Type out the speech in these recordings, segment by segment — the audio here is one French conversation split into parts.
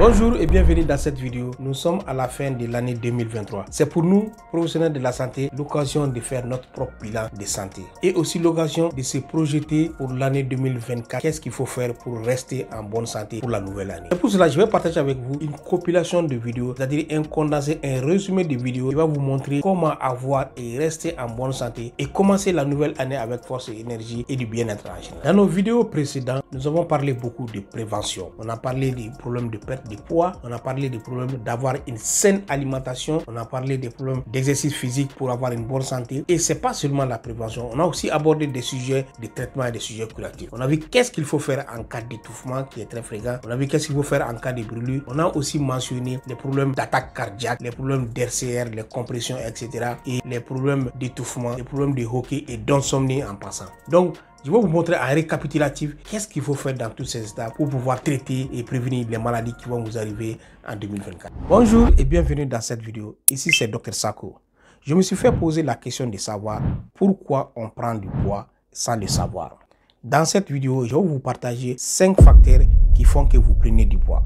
Bonjour et bienvenue dans cette vidéo. Nous sommes à la fin de l'année 2023. C'est pour nous, professionnels de la santé, l'occasion de faire notre propre bilan de santé. Et aussi l'occasion de se projeter pour l'année 2024. Qu'est-ce qu'il faut faire pour rester en bonne santé pour la nouvelle année. Et pour cela, je vais partager avec vous une compilation de vidéos, c'est-à-dire un condensé, un résumé de vidéos qui va vous montrer comment avoir et rester en bonne santé et commencer la nouvelle année avec force et énergie et du bien-être en général. Dans nos vidéos précédentes, nous avons parlé beaucoup de prévention. On a parlé des problèmes de perte de poids, on a parlé des problèmes d'avoir une saine alimentation, on a parlé des problèmes d'exercice physique pour avoir une bonne santé. Et c'est pas seulement la prévention, on a aussi abordé des sujets de traitement et des sujets curatifs. On a vu qu'est-ce qu'il faut faire en cas d'étouffement qui est très fréquent, on a vu qu'est-ce qu'il faut faire en cas de brûlure, on a aussi mentionné les problèmes d'attaque cardiaque, les problèmes d'RCR, les compressions, etc. et les problèmes d'étouffement, les problèmes de hockey et d'insomnie en passant. Donc, je vais vous montrer en récapitulatif qu'est-ce qu'il faut faire dans tous ces étapes pour pouvoir traiter et prévenir les maladies qui vont vous arriver en 2024. Bonjour et bienvenue dans cette vidéo. Ici c'est Dr Sako. Je me suis fait poser la question de savoir pourquoi on prend du poids sans le savoir. Dans cette vidéo, je vais vous partager 5 facteurs qui font que vous prenez du poids.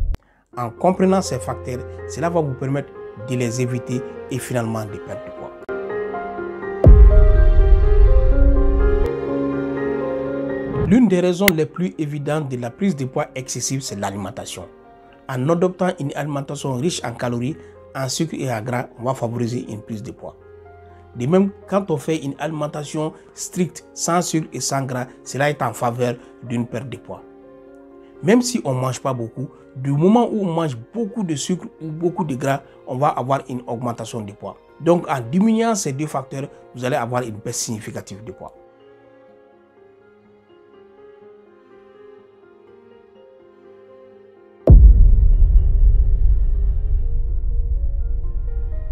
En comprenant ces facteurs, cela va vous permettre de les éviter et finalement de perdre du poids. L'une des raisons les plus évidentes de la prise de poids excessive, c'est l'alimentation. En adoptant une alimentation riche en calories, en sucre et en gras, on va favoriser une prise de poids. De même, quand on fait une alimentation stricte, sans sucre et sans gras, cela est en faveur d'une perte de poids. Même si on ne mange pas beaucoup, du moment où on mange beaucoup de sucre ou beaucoup de gras, on va avoir une augmentation de poids. Donc, en diminuant ces deux facteurs, vous allez avoir une baisse significative de poids.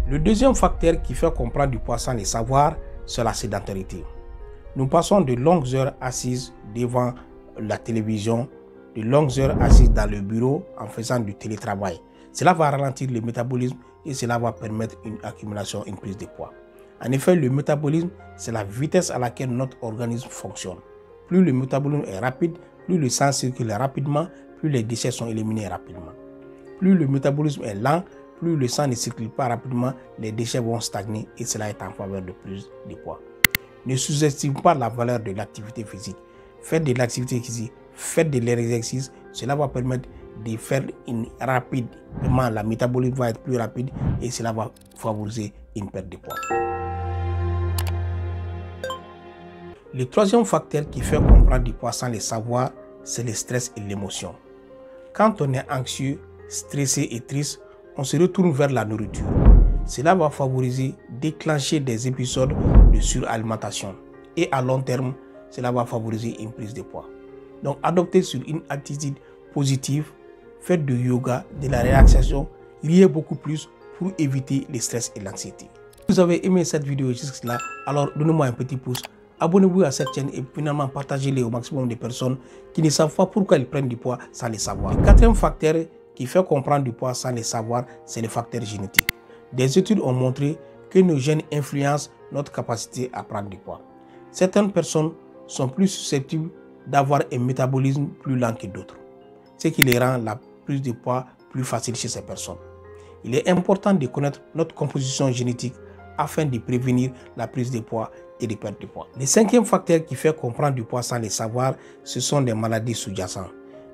Le deuxième facteur qui fait qu'on prend du poids sans le savoir, c'est la sédentarité. Nous passons de longues heures assises devant la télévision, de longues heures assises dans le bureau en faisant du télétravail. Cela va ralentir le métabolisme et cela va permettre une accumulation, une prise de poids. En effet, le métabolisme, c'est la vitesse à laquelle notre organisme fonctionne. Plus le métabolisme est rapide, plus le sang circule rapidement, plus les déchets sont éliminés rapidement. Plus le métabolisme est lent, plus le sang ne circule pas rapidement, les déchets vont stagner et cela est en faveur de plus de poids. Ne sous-estime pas la valeur de l'activité physique. Faites de l'activité physique, faites de l'exercice, cela va permettre de faire une rapidement, la métabolisme va être plus rapide et cela va favoriser une perte de poids. Le troisième facteur qui fait qu'on prend du poids sans le savoir, c'est le stress et l'émotion. Quand on est anxieux, stressé et triste, on se retourne vers la nourriture. Cela va favoriser, déclencher des épisodes de suralimentation. Et à long terme, cela va favoriser une prise de poids. Donc, adoptez sur une attitude positive, faites du yoga, de la relaxation, riez beaucoup plus pour éviter le stress et l'anxiété. Si vous avez aimé cette vidéo jusque-là, alors donnez-moi un petit pouce. Abonnez-vous à cette chaîne et finalement partagez-les au maximum de personnes qui ne savent pas pourquoi ils prennent du poids sans le savoir. Le quatrième facteur qui fait qu'on prend du poids sans le savoir, c'est le facteur génétique. Des études ont montré que nos gènes influencent notre capacité à prendre du poids. Certaines personnes sont plus susceptibles d'avoir un métabolisme plus lent que d'autres, ce qui les rend la prise de poids plus facile chez ces personnes. Il est important de connaître notre composition génétique afin de prévenir la prise de poids et de perte de poids. Le cinquième facteur qui fait qu'on prend du poids sans le savoir, ce sont des maladies sous-jacentes.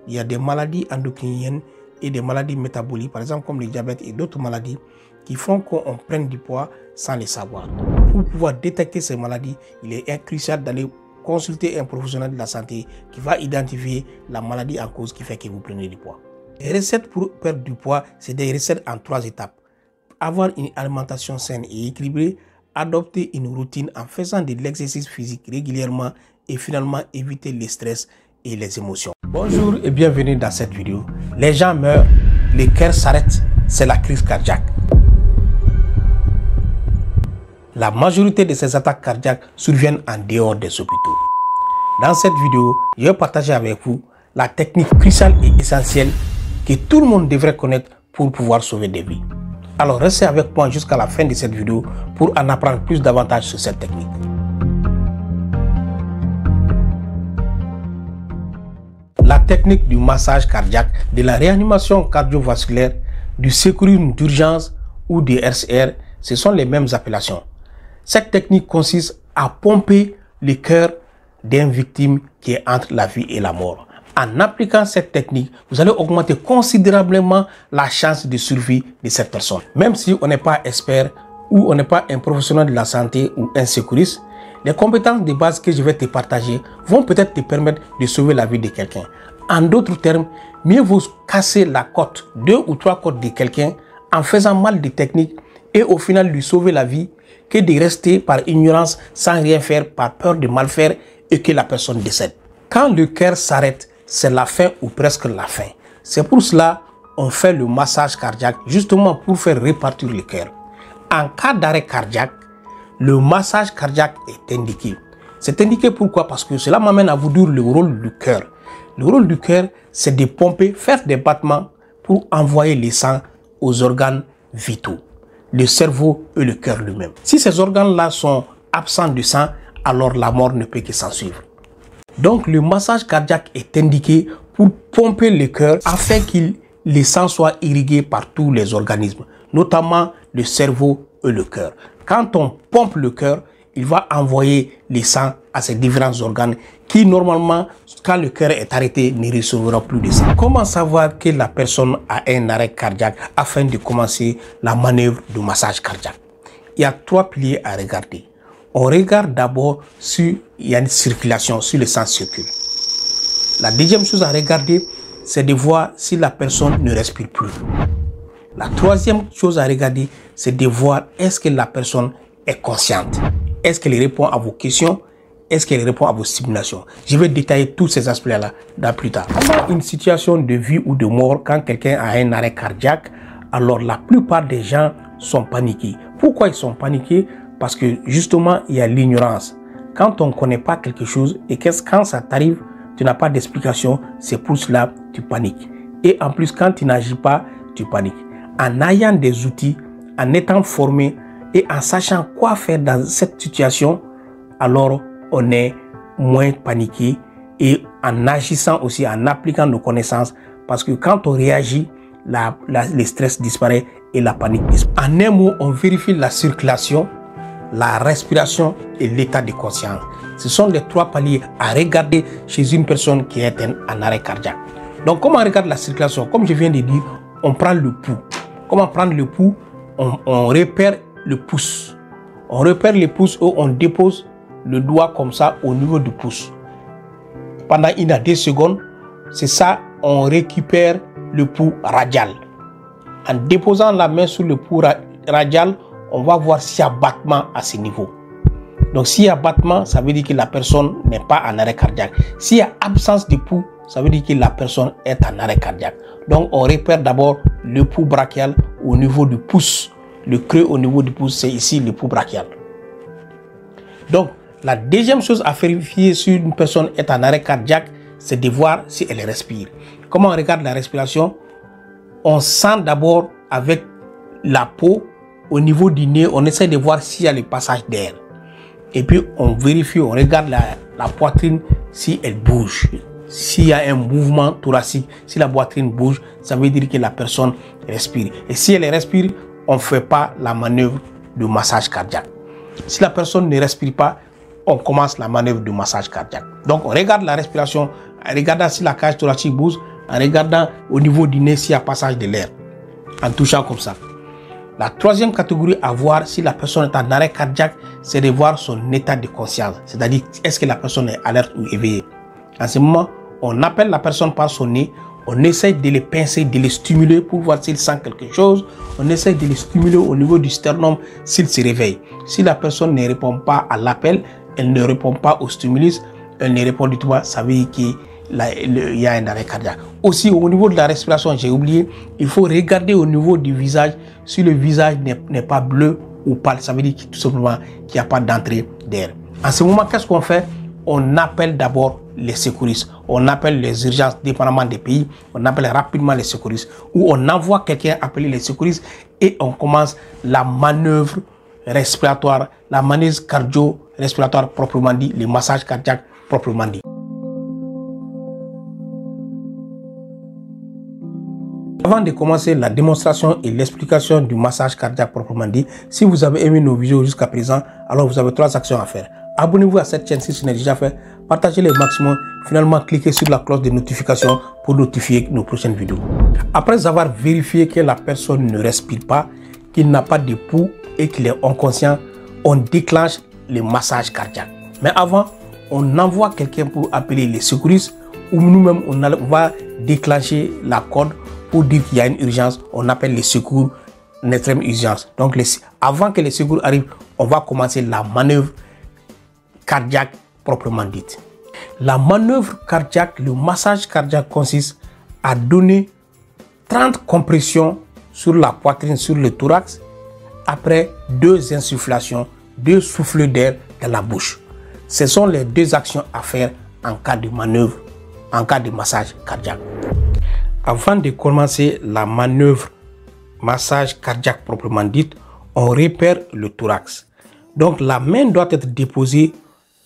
Il y a des maladies endocriniennes et des maladies métaboliques, par exemple comme le diabète et d'autres maladies, qui font qu'on prenne du poids sans le savoir. Pour pouvoir détecter ces maladies, il est crucial d'aller consulter un professionnel de la santé qui va identifier la maladie en cause qui fait que vous prenez du poids. Les recettes pour perdre du poids, c'est des recettes en 3 étapes. Avoir une alimentation saine et équilibrée, adopter une routine en faisant de l'exercice physique régulièrement et finalement éviter le stress et les émotions. Bonjour et bienvenue dans cette vidéo. Les gens meurent, les cœurs s'arrêtent, c'est la crise cardiaque. La majorité de ces attaques cardiaques surviennent en dehors des hôpitaux. Dans cette vidéo, je vais partager avec vous la technique cruciale et essentielle que tout le monde devrait connaître pour pouvoir sauver des vies. Alors restez avec moi jusqu'à la fin de cette vidéo pour en apprendre plus davantage sur cette technique. la technique du massage cardiaque, de la réanimation cardiovasculaire, du secourisme d'urgence ou du RCR, ce sont les mêmes appellations. Cette technique consiste à pomper le cœur d'une victime qui est entre la vie et la mort. En appliquant cette technique, vous allez augmenter considérablement la chance de survie de cette personne. Même si on n'est pas expert ou on n'est pas un professionnel de la santé ou un secouriste, les compétences de base que je vais te partager vont peut-être te permettre de sauver la vie de quelqu'un. En d'autres termes, mieux vaut casser la côte, 2 ou 3 côtes de quelqu'un en faisant mal des techniques et au final lui sauver la vie que de rester par ignorance sans rien faire, par peur de mal faire et que la personne décède. Quand le cœur s'arrête, c'est la fin ou presque la fin. C'est pour cela qu'on fait le massage cardiaque justement pour faire repartir le cœur. En cas d'arrêt cardiaque, le massage cardiaque est indiqué. C'est indiqué pourquoi? Parce que cela m'amène à vous dire le rôle du cœur. Le rôle du cœur, c'est de pomper, faire des battements pour envoyer le sang aux organes vitaux, le cerveau et le cœur lui-même. Si ces organes-là sont absents de sang, alors la mort ne peut que s'en suivre. Donc le massage cardiaque est indiqué pour pomper le cœur afin que le sang soit irrigué par tous les organismes, notamment le cerveau et le cœur. Quand on pompe le cœur, il va envoyer le sang à ces différents organes qui normalement, quand le cœur est arrêté, ne recevront plus de sang. Comment savoir que la personne a un arrêt cardiaque afin de commencer la manœuvre de massage cardiaque? Il y a 3 piliers à regarder. On regarde d'abord si il y a une circulation, si le sang circule. La deuxième chose à regarder, c'est de voir si la personne ne respire plus. La troisième chose à regarder, c'est de voir est-ce que la personne est consciente. Est-ce qu'elle répond à vos questions? Est-ce qu'elle répond à vos stimulations? Je vais détailler tous ces aspects-là plus tard. Pendant une situation de vie ou de mort, quand quelqu'un a un arrêt cardiaque, alors la plupart des gens sont paniqués. Pourquoi ils sont paniqués? Parce que justement, il y a l'ignorance. Quand on ne connaît pas quelque chose et quand ça t'arrive, tu n'as pas d'explication, c'est pour cela que tu paniques. Et en plus, quand tu n'agis pas, tu paniques. En ayant des outils, en étant formé et en sachant quoi faire dans cette situation, alors on est moins paniqué et en agissant aussi, en appliquant nos connaissances, parce que quand on réagit, le stress disparaît et la panique disparaît. En un mot, on vérifie la circulation, la respiration et l'état de conscience. Ce sont les 3 paliers à regarder chez une personne qui est en arrêt cardiaque. Donc, comment on regarde la circulation? Comme je viens de dire, on prend le pouls. Comment prendre le pouls? On repère le pouce. On repère le pouce et on dépose le doigt comme ça au niveau du pouce. Pendant 1 à 2 secondes, c'est ça, on récupère le pouls radial. En déposant la main sur le pouls radial, on va voir s'il y a battement à ce niveau. Donc s'il y a battement, ça veut dire que la personne n'est pas en arrêt cardiaque. S'il y a absence de pouls, ça veut dire que la personne est en arrêt cardiaque. Donc on repère d'abord le pouls brachial au niveau du pouce. Le creux au niveau du pouce, c'est ici le pouls brachial. Donc la deuxième chose à vérifier si une personne est en arrêt cardiaque, c'est de voir si elle respire. Comment on regarde la respiration? On sent d'abord avec la peau au niveau du nez, on essaie de voir s'il y a le passage d'air. Et puis on vérifie, on regarde la poitrine si elle bouge. S'il y a un mouvement thoracique, si la poitrine bouge, ça veut dire que la personne respire. Et si elle respire, on ne fait pas la manœuvre de massage cardiaque. Si la personne ne respire pas, on commence la manœuvre de massage cardiaque. Donc on regarde la respiration, en regardant si la cage thoracique bouge, en regardant au niveau du nez s'il y a passage de l'air, en touchant comme ça. La troisième catégorie à voir si la personne est en arrêt cardiaque, c'est de voir son état de conscience. C'est-à-dire, est-ce que la personne est alerte ou éveillée. En ce moment, on appelle la personne par son nez, on essaie de le pincer, de le stimuler pour voir s'il sent quelque chose. On essaie de le stimuler au niveau du sternum s'il se réveille. Si la personne ne répond pas à l'appel, elle ne répond pas au stimulus, elle ne répond du tout pas, ça veut dire qu'il y a un arrêt cardiaque. Aussi, au niveau de la respiration, j'ai oublié, il faut regarder au niveau du visage. Si le visage n'est pas bleu ou pâle, ça veut dire tout simplement qu'il n'y a pas d'entrée d'air. En ce moment, qu'est-ce qu'on fait? On appelle d'abord les secouristes. On appelle les urgences, dépendamment des pays. On appelle rapidement les secouristes. Ou on envoie quelqu'un appeler les secouristes et on commence la manœuvre respiratoire, la manœuvre cardio-respiratoire proprement dit, le massage cardiaque proprement dit. Avant de commencer la démonstration et l'explication du massage cardiaque proprement dit, si vous avez aimé nos vidéos jusqu'à présent, alors vous avez 3 actions à faire. Abonnez-vous à cette chaîne si ce n'est déjà fait, partagez-les au maximum, finalement cliquez sur la cloche de notification pour notifier nos prochaines vidéos. Après avoir vérifié que la personne ne respire pas, qu'il n'a pas de pouls et qu'il est inconscient, on déclenche le massage cardiaque. Mais avant, on envoie quelqu'un pour appeler les secouristes ou nous-mêmes on va déclencher la corde pour dire qu'il y a une urgence. On appelle les secours extrême urgence. Donc avant que les secours arrivent, on va commencer la manœuvre cardiaque proprement dite. La manœuvre cardiaque, le massage cardiaque consiste à donner 30 compressions sur la poitrine, sur le thorax, après 2 insufflations, 2 souffles d'air dans la bouche. Ce sont les 2 actions à faire en cas de manœuvre, en cas de massage cardiaque. Avant de commencer la manœuvre massage cardiaque proprement dite, on repère le thorax. Donc la main doit être déposée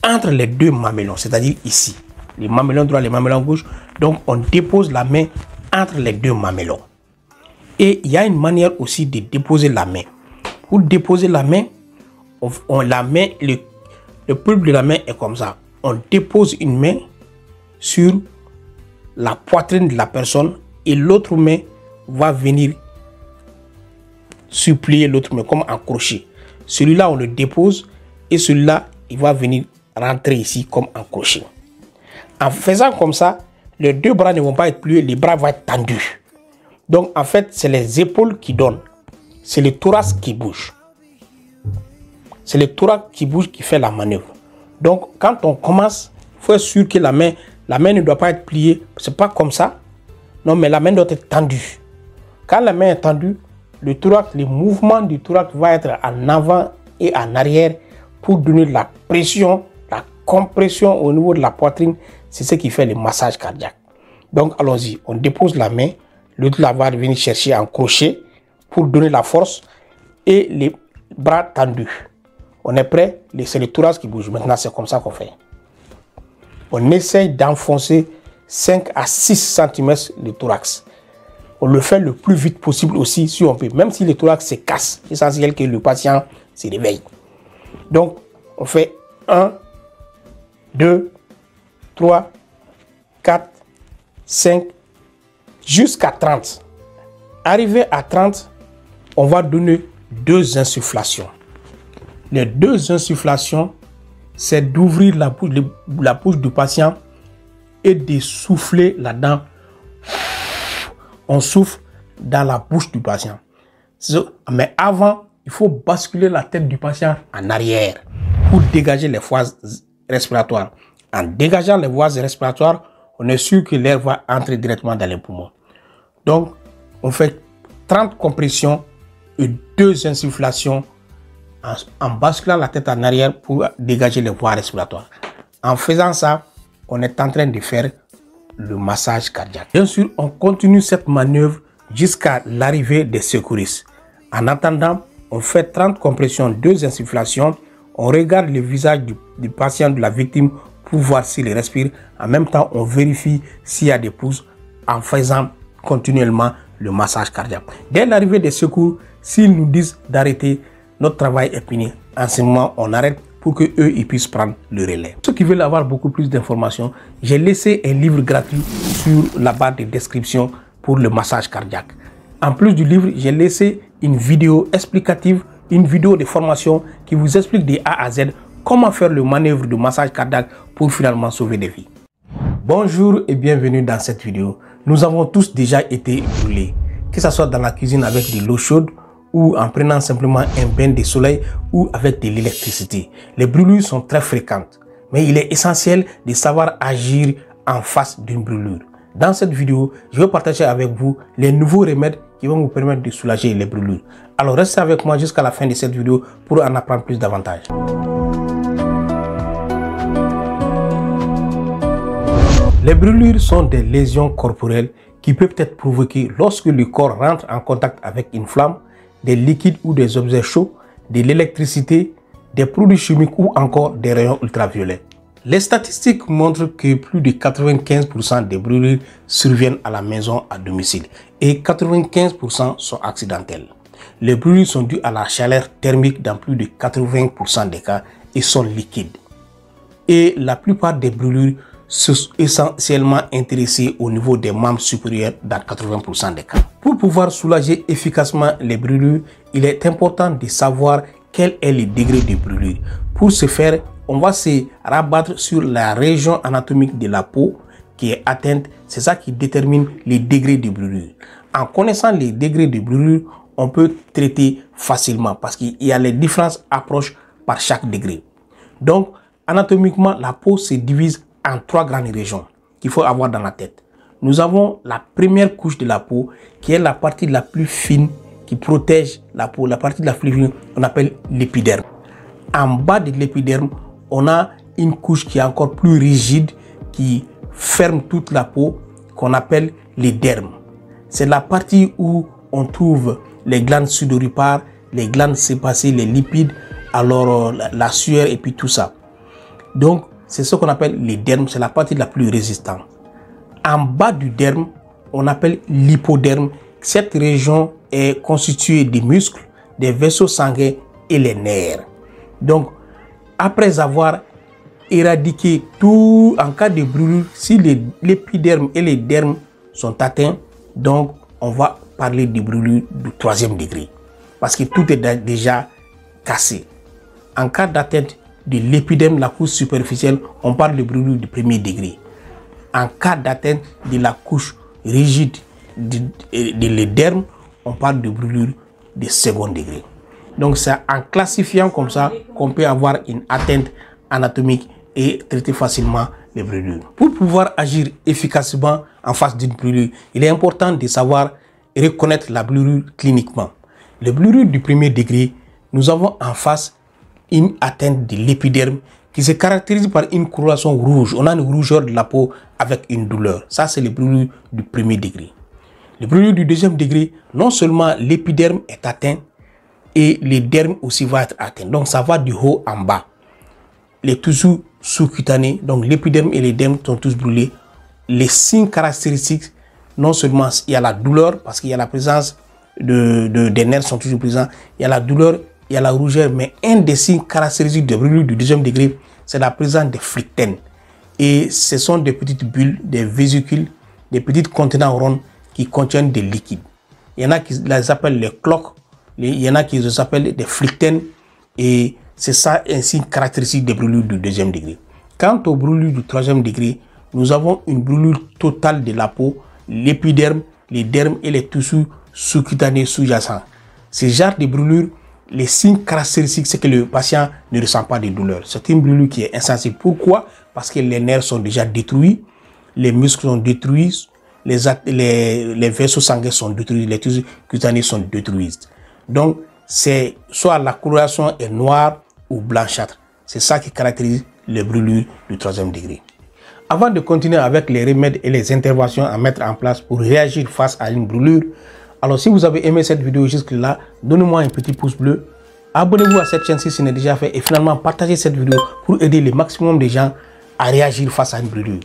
entre les 2 mamelons, c'est-à-dire ici. Les mamelons droit, les mamelons gauche. Donc on dépose la main entre les 2 mamelons. Et il y a une manière aussi de déposer la main. Pour déposer la main, le pulpe de la main est comme ça. On dépose une main sur la poitrine de la personne et l'autre main va venir supplier l'autre main comme un crochet. Celui-là, on le dépose et celui-là, il va venir rentrer ici comme un crochet. En faisant comme ça, les 2 bras ne vont pas être pliés, les bras vont être tendus. Donc, en fait, c'est les épaules qui donnent. C'est le thorax qui bouge. C'est le thorax qui bouge qui fait la manœuvre. Donc, quand on commence, il faut être sûr que la main ne doit pas être pliée. C'est pas comme ça. Non, mais la main doit être tendue. Quand la main est tendue, le thorax, le mouvement du thorax va être en avant et en arrière pour donner la pression, la compression au niveau de la poitrine. C'est ce qui fait le massage cardiaque. Donc, allons-y. On dépose la main. L'autre là va venir chercher un crochet pour donner la force et les bras tendus. On est prêt? C'est le thorax qui bouge. Maintenant, c'est comme ça qu'on fait. On essaye d'enfoncer 5 à 6 cm le thorax. On le fait le plus vite possible aussi si on peut. Même si le thorax se casse, c'est essentiel que le patient se réveille. Donc, on fait 1, 2, 3, 4, 5, jusqu'à 30. Arrivé à 30, on va donner 2 insufflations. Les 2 insufflations, c'est d'ouvrir la bouche du patient et de souffler là-dedans. On souffle dans la bouche du patient. Mais avant, il faut basculer la tête du patient en arrière pour dégager les voies respiratoires. En dégageant les voies respiratoires, on est sûr que l'air va entrer directement dans les poumons. Donc, on fait 30 compressions et 2 insufflations en basculant la tête en arrière pour dégager les voies respiratoires. En faisant ça, on est en train de faire le massage cardiaque. Bien sûr, on continue cette manœuvre jusqu'à l'arrivée des secouristes. En attendant, on fait 30 compressions, 2 insufflations. On regarde le visage du patient, de la victime, pour voir s'il respire. En même temps, on vérifie s'il y a des pouces en faisant continuellement le massage cardiaque. Dès l'arrivée des secours, s'ils nous disent d'arrêter, notre travail est fini. En ce moment, on arrête pour que eux ils puissent prendre le relais. Ceux qui veulent avoir beaucoup plus d'informations, j'ai laissé un livre gratuit sur la barre de description pour le massage cardiaque. En plus du livre, j'ai laissé une vidéo explicative, une vidéo de formation qui vous explique de A à Z comment faire le manœuvre de massage cardiaque pour finalement sauver des vies. Bonjour et bienvenue dans cette vidéo. Nous avons tous déjà été brûlés, que ce soit dans la cuisine avec de l'eau chaude ou en prenant simplement un bain de soleil ou avec de l'électricité. Les brûlures sont très fréquentes, mais il est essentiel de savoir agir en face d'une brûlure. Dans cette vidéo, je vais partager avec vous les nouveaux remèdes qui vont vous permettre de soulager les brûlures. Alors restez avec moi jusqu'à la fin de cette vidéo pour en apprendre plus davantage. Les brûlures sont des lésions corporelles qui peuvent être provoquées lorsque le corps rentre en contact avec une flamme, des liquides ou des objets chauds, de l'électricité, des produits chimiques ou encore des rayons ultraviolets. Les statistiques montrent que plus de 95% des brûlures surviennent à la maison à domicile et 95% sont accidentelles. Les brûlures sont dues à la chaleur thermique dans plus de 80% des cas et sont liquides. Et la plupart des brûlures sont essentiellement intéressées au niveau des membres supérieurs dans 80% des cas. Pour pouvoir soulager efficacement les brûlures, il est important de savoir quel est le degré de brûlure. Pour ce faire, on va se rabattre sur la région anatomique de la peau qui est atteinte. C'est ça qui détermine les degrés de brûlure. En connaissant les degrés de brûlure, on peut traiter facilement parce qu'il y a les différentes approches par chaque degré. Donc, anatomiquement, la peau se divise en 3 grandes régions qu'il faut avoir dans la tête. Nous avons la première couche de la peau qui est la partie la plus fine qui protège la peau. La partie la plus fine, on appelle l'épiderme. En bas de l'épiderme, on a une couche qui est encore plus rigide qui ferme toute la peau qu'on appelle les dermes. C'est la partie où on trouve les glandes sudoripares, les glandes sébacées, les lipides, alors la sueur et puis tout ça. Donc, c'est ce qu'on appelle les dermes, c'est la partie la plus résistante. En bas du derme, on appelle l'hypoderme. Cette région est constituée des muscles, des vaisseaux sanguins et les nerfs. Donc, après avoir éradiqué tout en cas de brûlure, si l'épiderme et les dermes sont atteints, donc on va parler de brûlure du 3e degré parce que tout est déjà cassé. En cas d'atteinte de l'épiderme, la couche superficielle, on parle de brûlure du 1er degré. En cas d'atteinte de la couche rigide de l'éderme, on parle de brûlure de 2e degré. Donc c'est en classifiant comme ça qu'on peut avoir une atteinte anatomique et traiter facilement les brûlures. Pour pouvoir agir efficacement en face d'une brûlure, il est important de savoir reconnaître la brûlure cliniquement. Les brûlures du 1er degré, nous avons en face une atteinte de l'épiderme qui se caractérise par une coloration rouge. On a une rougeur de la peau avec une douleur. Ça, c'est les brûlures du 1er degré. Les brûlures du 2e degré, non seulement l'épiderme est atteint, et les dermes aussi vont être atteints. Donc, ça va du haut en bas. Les tissus sous-cutanés, donc l'épiderme et les dermes sont tous brûlés. Les signes caractéristiques, non seulement il y a la douleur, parce qu'il y a la présence des nerfs sont toujours présents, il y a la douleur, il y a la rougeur, mais un des signes caractéristiques de brûlure du 2e degré, c'est la présence des phlyctènes. Et ce sont des petites bulles, des vésicules, des petits contenants ronds qui contiennent des liquides. Il y en a qui les appellent les cloques, il y en a qui les appellent des phlyctènes, et c'est ça un signe caractéristique des brûlures du 2e degré. Quant aux brûlures du 3e degré, nous avons une brûlure totale de la peau, l'épiderme, les dermes et les tissus sous-cutanés sous-jacents. Ces genres de brûlures, les signes caractéristiques, c'est que le patient ne ressent pas de douleur. C'est une brûlure qui est insensible. Pourquoi? Parce que les nerfs sont déjà détruits, les muscles sont détruits, les vaisseaux sanguins sont détruits, les tissus cutanés sont détruits. Donc, c'est soit la coloration est noire ou blanchâtre. C'est ça qui caractérise les brûlures du 3e degré. Avant de continuer avec les remèdes et les interventions à mettre en place pour réagir face à une brûlure, alors si vous avez aimé cette vidéo jusque-là, donnez-moi un petit pouce bleu, abonnez-vous à cette chaîne si ce n'est déjà fait et finalement partagez cette vidéo pour aider le maximum de gens à réagir face à une brûlure.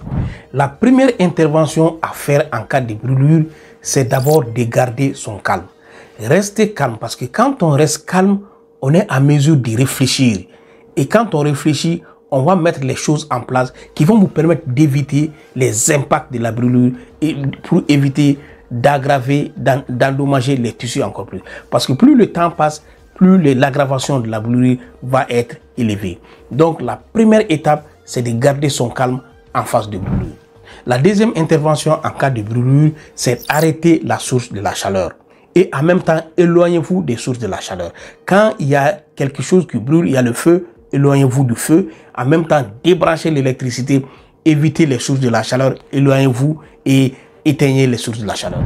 La première intervention à faire en cas de brûlure, c'est d'abord de garder son calme. Restez calme parce que quand on reste calme, on est à mesure de réfléchir. Et quand on réfléchit, on va mettre les choses en place qui vont vous permettre d'éviter les impacts de la brûlure et pour éviter d'aggraver, d'endommager les tissus encore plus. Parce que plus le temps passe, plus l'aggravation de la brûlure va être élevée. Donc la première étape, c'est de garder son calme en face de brûlure. La deuxième intervention en cas de brûlure, c'est arrêter la source de la chaleur. Et en même temps, éloignez-vous des sources de la chaleur. Quand il y a quelque chose qui brûle, il y a le feu, éloignez-vous du feu. En même temps, débranchez l'électricité, évitez les sources de la chaleur, éloignez-vous et éteignez les sources de la chaleur.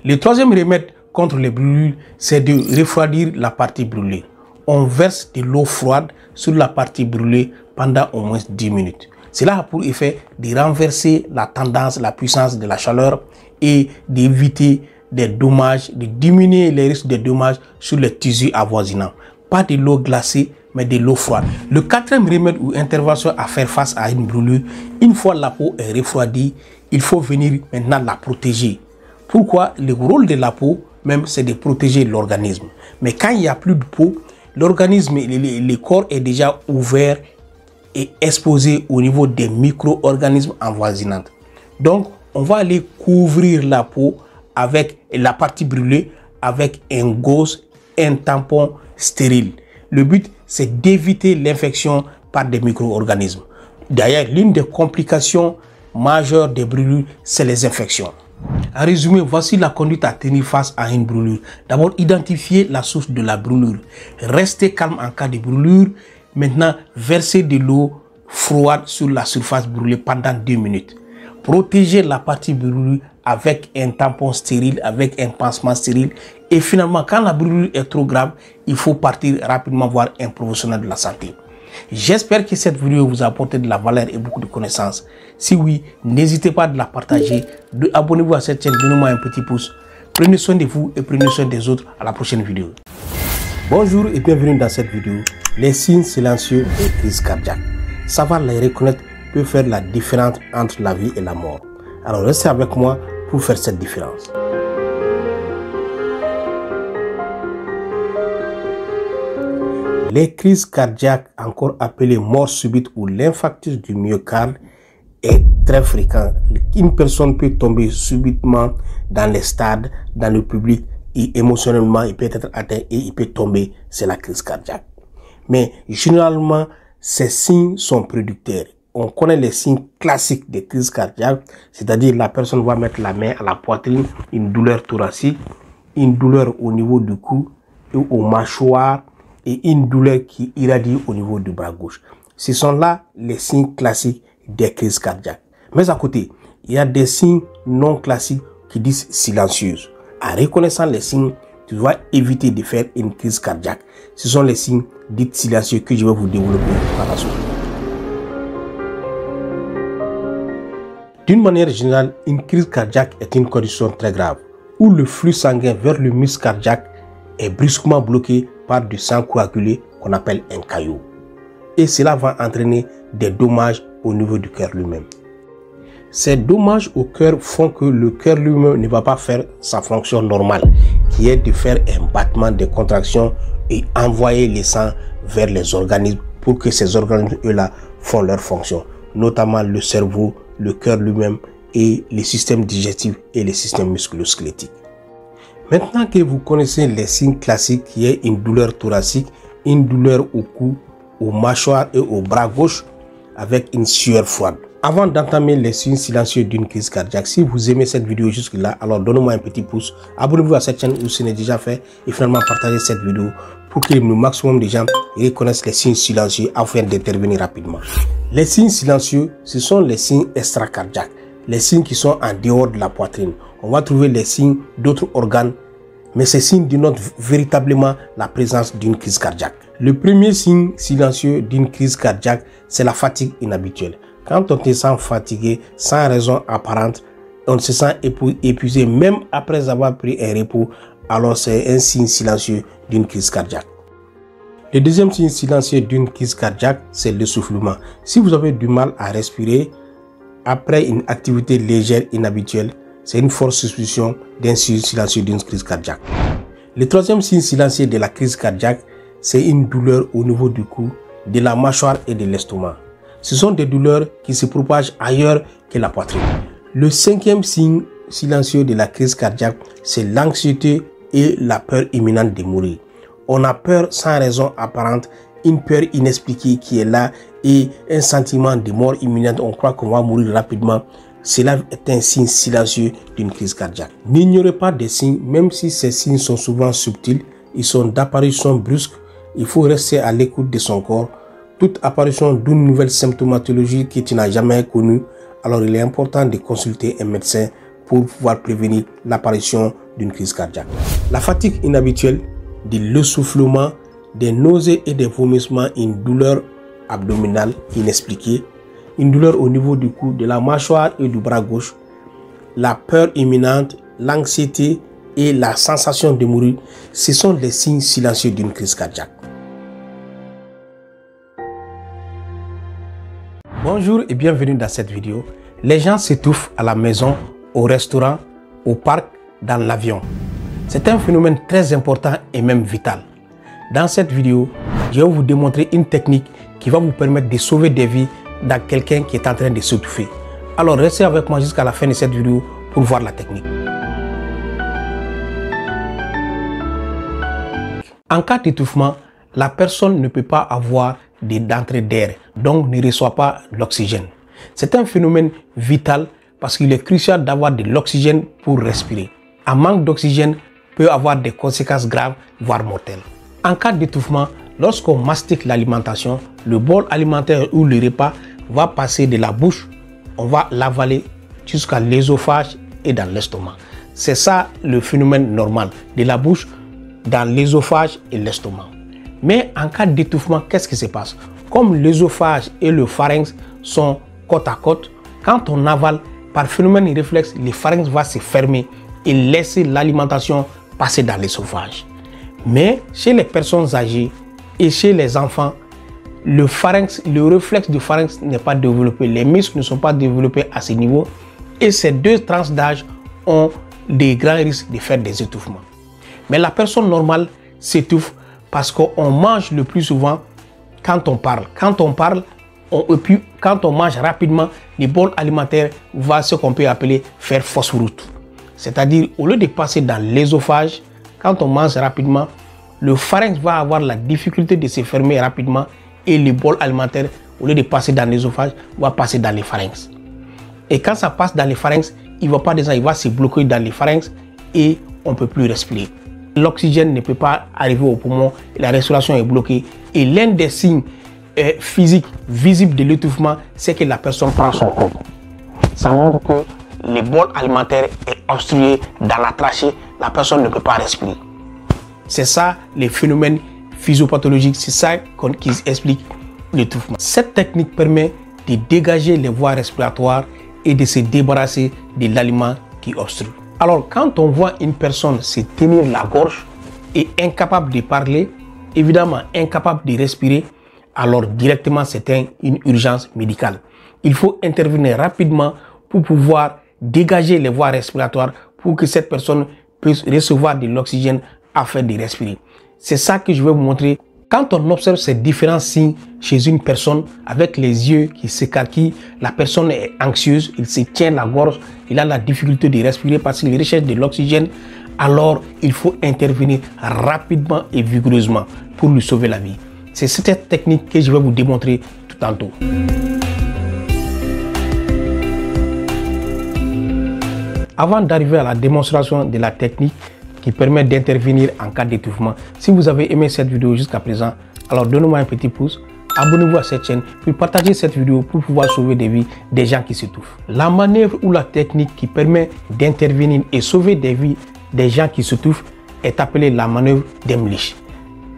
Le 3e remède contre les brûlures, c'est de refroidir la partie brûlée. On verse de l'eau froide sur la partie brûlée pendant au moins 10 minutes. Cela a pour effet de renverser la tendance, la puissance de la chaleur et d'éviter des dommages, de diminuer les risques de dommages sur les tissus avoisinants. Pas de l'eau glacée, mais de l'eau froide. Le quatrième remède ou intervention à faire face à une brûlure, une fois la peau est refroidie, il faut venir maintenant la protéger. Pourquoi? Le rôle de la peau, même, c'est de protéger l'organisme. Mais quand il n'y a plus de peau, l'organisme, le corps est déjà ouvert et exposé au niveau des micro-organismes avoisinants. Donc, on va aller couvrir la peau avec la partie brûlée, avec un gauze, un tampon stérile. Le but, c'est d'éviter l'infection par des micro-organismes. D'ailleurs, l'une des complications majeures des brûlures, c'est les infections. En résumé, voici la conduite à tenir face à une brûlure. D'abord, identifier la source de la brûlure. Restez calme en cas de brûlure. Maintenant, versez de l'eau froide sur la surface brûlée pendant 2 minutes. Protégez la partie brûlure avec un tampon stérile, avec un pansement stérile. Et finalement, quand la brûlure est trop grave, il faut partir rapidement voir un professionnel de la santé. J'espère que cette vidéo vous a apporté de la valeur et beaucoup de connaissances. Si oui, n'hésitez pas à la partager. Abonnez-vous à cette chaîne, donnez-moi un petit pouce. Prenez soin de vous et prenez soin des autres. À la prochaine vidéo. Bonjour et bienvenue dans cette vidéo. Les signes silencieux des crises cardiaques. Savoir les reconnaître peut faire la différence entre la vie et la mort. Alors restez avec moi pour faire cette différence. Les crises cardiaques, encore appelées mort subite ou l'infarctus du myocarde, est très fréquent. Une personne peut tomber subitement dans les stades, dans le public, et émotionnellement, il peut être atteint et il peut tomber. C'est la crise cardiaque. Mais généralement, ces signes sont prédicteurs. On connaît les signes classiques des crises cardiaques, c'est-à-dire la personne va mettre la main à la poitrine, une douleur thoracique, une douleur au niveau du cou et au mâchoire, et une douleur qui irradie au niveau du bras gauche. Ce sont là les signes classiques des crises cardiaques. Mais à côté, il y a des signes non classiques qui disent silencieuses. En reconnaissant les signes, tu dois éviter de faire une crise cardiaque. Ce sont les signes dits silencieux que je vais vous développer par la suite. D'une manière générale, une crise cardiaque est une condition très grave où le flux sanguin vers le muscle cardiaque est brusquement bloqué par du sang coagulé qu'on appelle un caillot. Et cela va entraîner des dommages au niveau du cœur lui-même. Ces dommages au cœur font que le cœur lui-même ne va pas faire sa fonction normale, qui est de faire un battement, des contractions et envoyer le sang vers les organismes pour que ces organismes-là font leur fonction, notamment le cerveau, le cœur lui-même et les systèmes digestifs et les systèmes musculo-squelettiques. Maintenant que vous connaissez les signes classiques qui est une douleur thoracique, une douleur au cou, au mâchoire et au bras gauche avec une sueur froide. Avant d'entamer les signes silencieux d'une crise cardiaque, si vous aimez cette vidéo jusque-là, alors donnez-moi un petit pouce, abonnez-vous à cette chaîne si ce n'est déjà fait et finalement partagez cette vidéo pour que le maximum de gens reconnaissent les signes silencieux afin d'intervenir rapidement. Les signes silencieux, ce sont les signes extracardiaques, les signes qui sont en dehors de la poitrine. On va trouver les signes d'autres organes, mais ces signes dénotent véritablement la présence d'une crise cardiaque. Le premier signe silencieux d'une crise cardiaque, c'est la fatigue inhabituelle. Quand on se sent fatigué sans raison apparente, on se sent épuisé même après avoir pris un repos, alors c'est un signe silencieux d'une crise cardiaque. Le deuxième signe silencieux d'une crise cardiaque, c'est l'essoufflement. Si vous avez du mal à respirer après une activité légère inhabituelle, c'est une forte suspicion d'un signe silencieux d'une crise cardiaque. Le troisième signe silencieux de la crise cardiaque, c'est une douleur au niveau du cou, de la mâchoire et de l'estomac. Ce sont des douleurs qui se propagent ailleurs que la poitrine. Le cinquième signe silencieux de la crise cardiaque, c'est l'anxiété et la peur imminente de mourir. On a peur sans raison apparente, une peur inexpliquée qui est là et un sentiment de mort imminente. On croit qu'on va mourir rapidement. Cela est un signe silencieux d'une crise cardiaque. N'ignorez pas des signes, même si ces signes sont souvent subtils, ils sont d'apparition brusque. Il faut rester à l'écoute de son corps. Toute apparition d'une nouvelle symptomatologie que tu n'as jamais connue, alors il est important de consulter un médecin pour pouvoir prévenir l'apparition d'une crise cardiaque. La fatigue inhabituelle, de l'essoufflement, des nausées et des vomissements, une douleur abdominale inexpliquée, une douleur au niveau du cou, de la mâchoire et du bras gauche, la peur imminente, l'anxiété et la sensation de mourir, ce sont les signes silencieux d'une crise cardiaque. Bonjour et bienvenue dans cette vidéo. Les gens s'étouffent à la maison, au restaurant, au parc, dans l'avion. C'est un phénomène très important et même vital. Dans cette vidéo, je vais vous démontrer une technique qui va vous permettre de sauver des vies dans quelqu'un qui est en train de s'étouffer. Alors restez avec moi jusqu'à la fin de cette vidéo pour voir la technique. En cas d'étouffement, la personne ne peut pas avoir d'entrée d'air, donc ne reçoit pas l'oxygène. C'est un phénomène vital parce qu'il est crucial d'avoir de l'oxygène pour respirer. Un manque d'oxygène peut avoir des conséquences graves, voire mortelles. En cas d'étouffement, lorsqu'on mastique l'alimentation, le bol alimentaire ou le repas va passer de la bouche, on va l'avaler jusqu'à l'œsophage et dans l'estomac. C'est ça le phénomène normal, de la bouche dans l'œsophage et l'estomac. Mais en cas d'étouffement, qu'est-ce qui se passe? Comme l'œsophage et le pharynx sont côte à côte, quand on avale, par phénomène réflexe, le pharynx va se fermer et laisser l'alimentation passer dans l'œsophage. Mais chez les personnes âgées et chez les enfants, le réflexe du pharynx n'est pas développé, les muscles ne sont pas développés à ce niveau et ces deux tranches d'âge ont des grands risques de faire des étouffements. Mais la personne normale s'étouffe parce qu'on mange le plus souvent quand on parle. Quand on parle, quand on mange rapidement, le bol alimentaire va ce qu'on peut appeler faire fausse route. C'est-à-dire, au lieu de passer dans l'œsophage, quand on mange rapidement, le pharynx va avoir la difficulté de se fermer rapidement et le bol alimentaire, au lieu de passer dans l'œsophage, va passer dans les pharynx. Et quand ça passe dans les pharynx, il ne va pas descendre, il va se bloquer dans les pharynx et on ne peut plus respirer. L'oxygène ne peut pas arriver au poumon, la respiration est bloquée. Et l'un des signes physiques visibles de l'étouffement, c'est que la personne prend son corps. Ça montre que le bol alimentaire est obstrué dans la trachée, la personne ne peut pas respirer. C'est ça les phénomènes physiopathologiques, c'est ça qui explique l'étouffement. Cette technique permet de dégager les voies respiratoires et de se débarrasser de l'aliment qui obstrue. Alors, quand on voit une personne se tenir la gorge et incapable de parler, évidemment incapable de respirer, alors directement c'est une urgence médicale. Il faut intervenir rapidement pour pouvoir dégager les voies respiratoires pour que cette personne puisse recevoir de l'oxygène afin de respirer. C'est ça que je vais vous montrer. Quand on observe ces différents signes chez une personne avec les yeux qui s'écarquillent, la personne est anxieuse, il se tient la gorge, il a la difficulté de respirer parce qu'il recherche de l'oxygène, alors il faut intervenir rapidement et vigoureusement pour lui sauver la vie. C'est cette technique que je vais vous démontrer tout tantôt. Avant d'arriver à la démonstration de la technique qui permet d'intervenir en cas d'étouffement, si vous avez aimé cette vidéo jusqu'à présent, alors donnez-moi un petit pouce, abonnez-vous à cette chaîne, puis partagez cette vidéo pour pouvoir sauver des vies des gens qui s'étouffent. La manœuvre ou la technique qui permet d'intervenir et sauver des vies des gens qui s'étouffent est appelée la manœuvre d'Heimlich.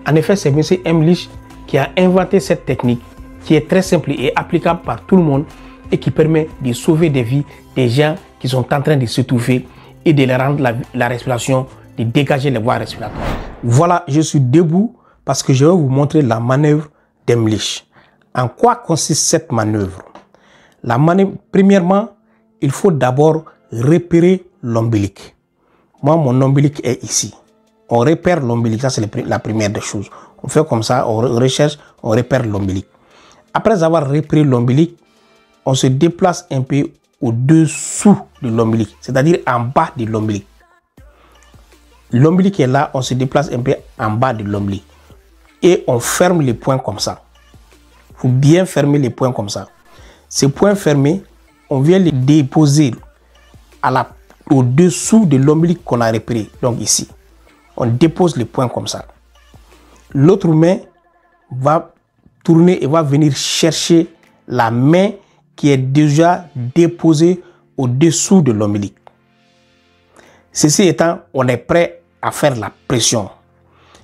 En effet, c'est M. Heimlich qui a inventé cette technique qui est très simple et applicable par tout le monde et qui permet de sauver des vies des gens qui sont en train de s'étouffer et de leur rendre la respiration, de dégager les voies respiratoires. Voilà, je suis debout parce que je vais vous montrer la manœuvre d'Heimlich. En quoi consiste cette manœuvre? La manœuvre, premièrement, il faut d'abord repérer l'ombilic. Moi, mon ombilic est ici. On repère l'ombilic, ça c'est la première des choses. On fait comme ça, on recherche, on repère l'ombilic. Après avoir repéré l'ombilic, on se déplace un peu au-dessous de l'ombilic, c'est-à-dire en bas de l'ombilic. L'ombilic est là, on se déplace un peu en bas de l'ombilic. Et on ferme les poings comme ça. Il faut bien fermer les poings comme ça. Ces poings fermés, on vient les déposer au-dessous de l'ombilic qu'on a repéré. Donc ici, on dépose les poings comme ça. L'autre main va tourner et va venir chercher la main qui est déjà déposée au-dessous de l'ombilic. Ceci étant, on est prêt à faire la pression.